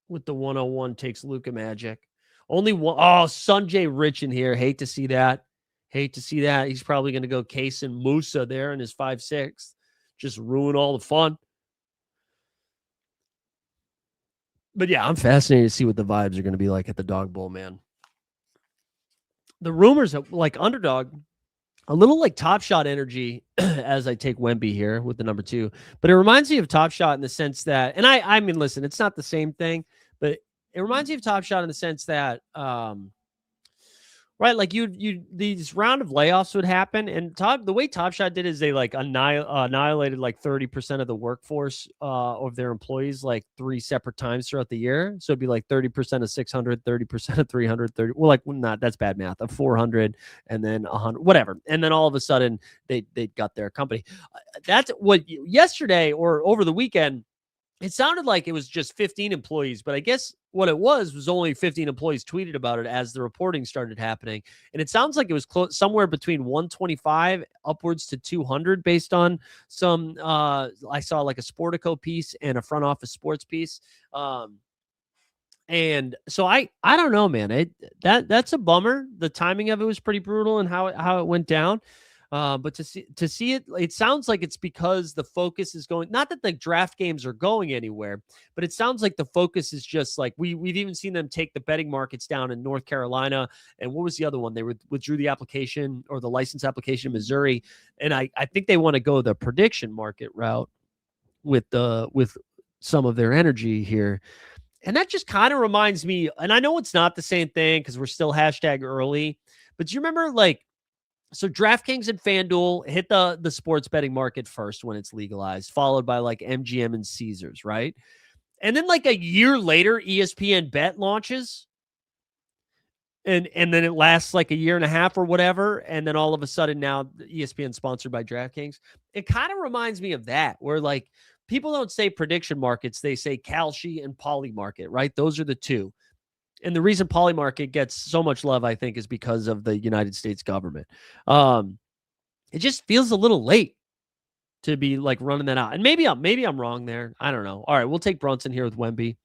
with the 101 takes Luka Magic. Only one. Oh, Sanjay Rich in here. Hate to see that. He's probably going to go Case and Musa there in his 5-6. Just ruin all the fun. But yeah, I'm fascinated to see what the vibes are going to be like at the Dog Bowl, man. The rumors of like underdog. A little like Top Shot energy as I take Wemby here with the number 2. But it reminds me of Top Shot in the sense that, and I mean, listen, it's not the same thing, but it reminds me of Top Shot in the sense that, right, like these round of layoffs would happen, and the way Top Shot did is they like annihilated like 30% of the workforce of their employees like 3 separate times throughout the year. So it'd be like 30% of 600, 30% of 300, that's bad math, of 400, and then 100, whatever. And then all of a sudden they got their company. That's what yesterday or over the weekend. It sounded like it was just 15 employees, but I guess what it was only 15 employees tweeted about it as the reporting started happening. And it sounds like it was somewhere between 125 upwards to 200 based on some, I saw like a Sportico piece and a front office sports piece. And so I don't know, man. That's a bummer. The timing of it was pretty brutal and how it went down. But to see it, it sounds like it's because the focus is going, not that the draft games are going anywhere, but it sounds like the focus is just like we've even seen them take the betting markets down in North Carolina. And what was the other one? They withdrew the application or the license application in Missouri. And I think they want to go the prediction market route with some of their energy here. And that just kind of reminds me, and I know it's not the same thing because we're still hashtag early, but do you remember so DraftKings and FanDuel hit the sports betting market first when it's legalized, followed by like MGM and Caesars, right? And then like a year later, ESPN Bet launches. And then it lasts like a year and a half or whatever. And then all of a sudden now ESPN sponsored by DraftKings. It kind of reminds me of that, where like people don't say prediction markets, they say Kalshi and Poly market, right? Those are the two. And the reason Poly market gets so much love, I think, is because of the United States government. It just feels a little late to be like running that out. And maybe I'm wrong there. I don't know. All right, we'll take Brunson here with Wemby.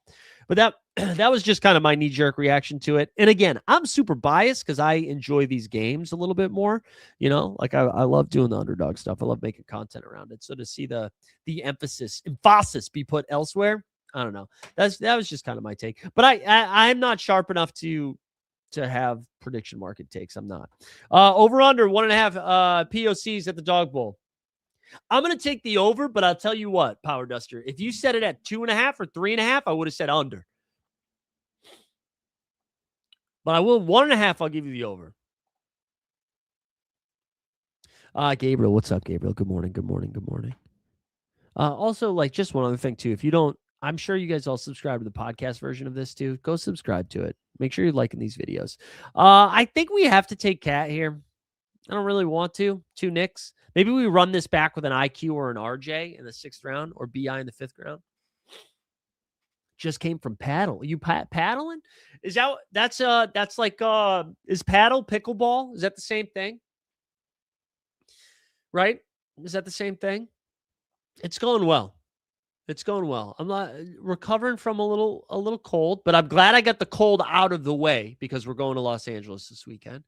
But that was just kind of my knee-jerk reaction to it. And again, I'm super biased because I enjoy these games a little bit more. You know, like I love doing the underdog stuff. I love making content around it. So to see the emphasis be put elsewhere, I don't know. That was just kind of my take. But I'm not sharp enough to have prediction market takes. I'm not. Over under 1.5 POCs at the Dog Bowl. I'm going to take the over, but I'll tell you what, Power Duster, if you set it at 2.5 or 3.5, I would have said under. But I will 1.5. I'll give you the over. Gabriel, what's up, Gabriel? Good morning. Also, like, just one other thing too. If you don't, I'm sure you guys all subscribe to the podcast version of this too. Go subscribe to it. Make sure you're liking these videos. I think we have to take Cat here. I don't really want to. 2 Knicks. Maybe we run this back with an IQ or an RJ in the 6th round or BI in the 5th round. Just came from paddle. Are you paddling? Is that's like is paddle pickleball? Is that the same thing? Right? Is that the same thing? It's going well. I'm not recovering from a little cold, but I'm glad I got the cold out of the way because we're going to Los Angeles this weekend.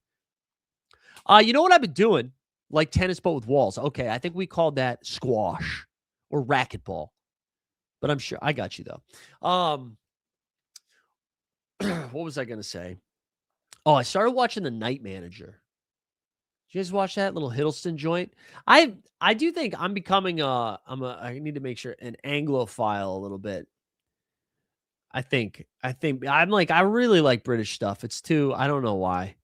You know what I've been doing? Like tennis, but with walls. Okay, I think we called that squash or racquetball. But I'm sure I got you, though. What was I going to say? Oh, I started watching The Night Manager. Did you guys watch that little Hiddleston joint? I do think I'm becoming I need to make sure an Anglophile a little bit. I think I'm like, I really like British stuff. It's too, I don't know why.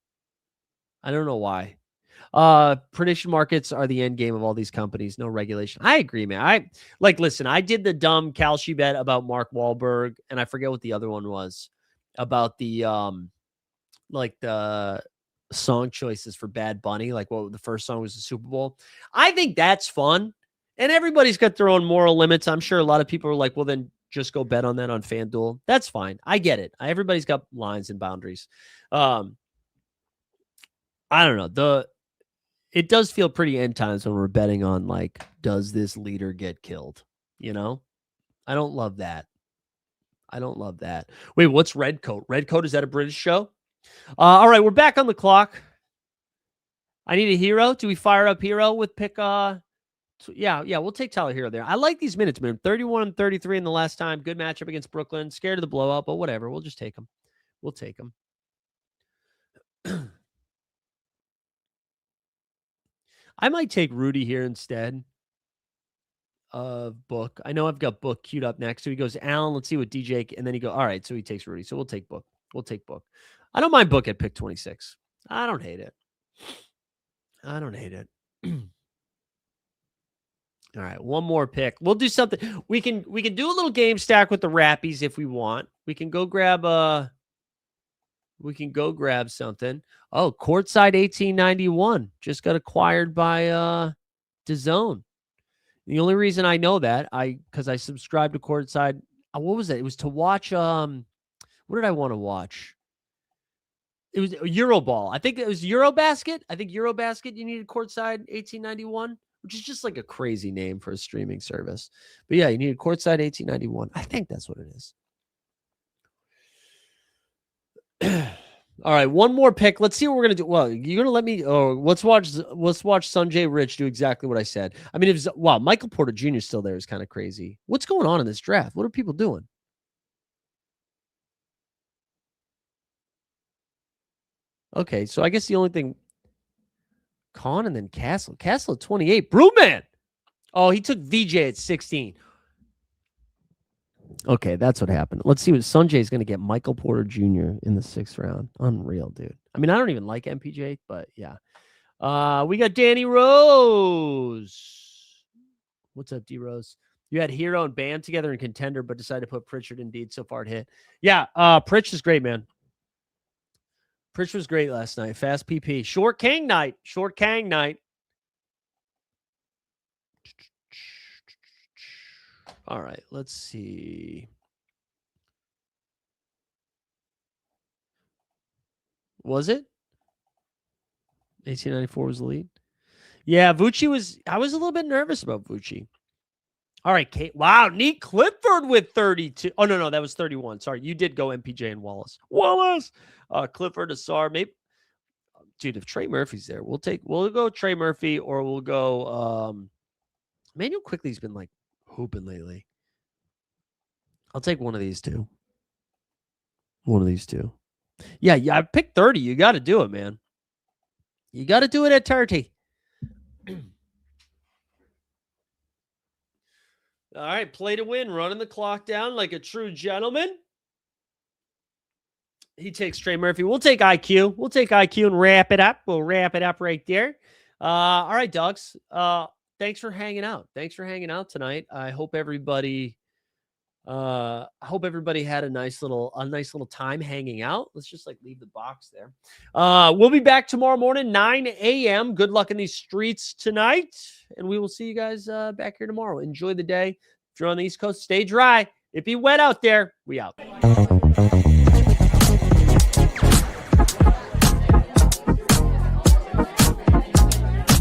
Prediction markets are the end game of all these companies. No regulation. I agree, man. Listen, I did the dumb Kalshi bet about Mark Wahlberg, and I forget what the other one was about the the song choices for Bad Bunny. Like what the first song was the Super Bowl. I think that's fun. And everybody's got their own moral limits. I'm sure a lot of people are like, well, then just go bet on that on FanDuel. That's fine. I get it. Everybody's got lines and boundaries. I don't know. It does feel pretty end times when we're betting on like, does this leader get killed? You know, I don't love that. Wait, what's Red Coat? Red Coat, is that a British show? All right, we're back on the clock. I need a hero. Do we fire up hero with pick? Yeah, we'll take Tyler Hero there. I like these minutes, man. 31-33 in the last time. Good matchup against Brooklyn. Scared of the blowout, but whatever. We'll just take him. I might take Rudy here instead of Book. I know I've got Book queued up next. So he goes, Allen, let's see what DJ, and then he goes, all right, so he takes Rudy. So we'll take Book. I don't mind Book at pick 26. I don't hate it. All right, one more pick. We'll do something. We can do a little game stack with the Rappies if we want. We can go grab something. Oh, Courtside 1891 just got acquired by DAZN. The only reason I know that, because I subscribed to Courtside. What was it? It was to watch. What did I want to watch? It was Euroball. I think it was Eurobasket. I think Eurobasket, you needed Courtside 1891, which is just like a crazy name for a streaming service. But yeah, you needed Courtside 1891. I think that's what it is. All right, one more pick. Let's see what we're gonna do. Well, you're gonna let me. Oh, let's watch Sanjay Rich do exactly what I said. I mean, Michael Porter Jr. is still there is kind of crazy. What's going on in this draft? What are people doing? Okay, so I guess the only thing, Kahn and then Castle at 28. Broodman. Oh, he took VJ at 16. Okay, that's what happened. Let's see what Sanjay's going to get. Michael Porter Jr. in the 6th round. Unreal, dude. I mean, I don't even like MPJ, but yeah. We got Danny Rose. What's up, D Rose? You had Hero and Bam together in Contender, but decided to put Pritchard indeed. So far it hit. Yeah, Pritch is great, man. Pritch was great last night. Fast PP. Short Kang night. All right, let's see. Was it? 1894 was the lead. Yeah, Vucci was. I was a little bit nervous about Vucci. All right, Kate. Wow, Neat Clifford with 32. Oh, no, that was 31. Sorry, you did go MPJ and Wallace. Clifford, Asar, maybe. Dude, if Trey Murphy's there, we'll go Trey Murphy, or we'll go Manuel Quickly's been like hooping lately. I'll take one of these two. Yeah, I picked 30. You got to do it, man. You got to do it at 30. All right, play to win, running the clock down like a true gentleman. He takes Trey Murphy. We'll take IQ. And wrap it up. We'll wrap it up right there. All right, dogs. Thanks for hanging out. Tonight. I hope everybody had a nice little time hanging out. Let's just leave the box there. We'll be back tomorrow morning, 9 a.m. Good luck in these streets tonight. And we will see you guys back here tomorrow. Enjoy the day. If you're on the East Coast, stay dry. It be wet out there. We out.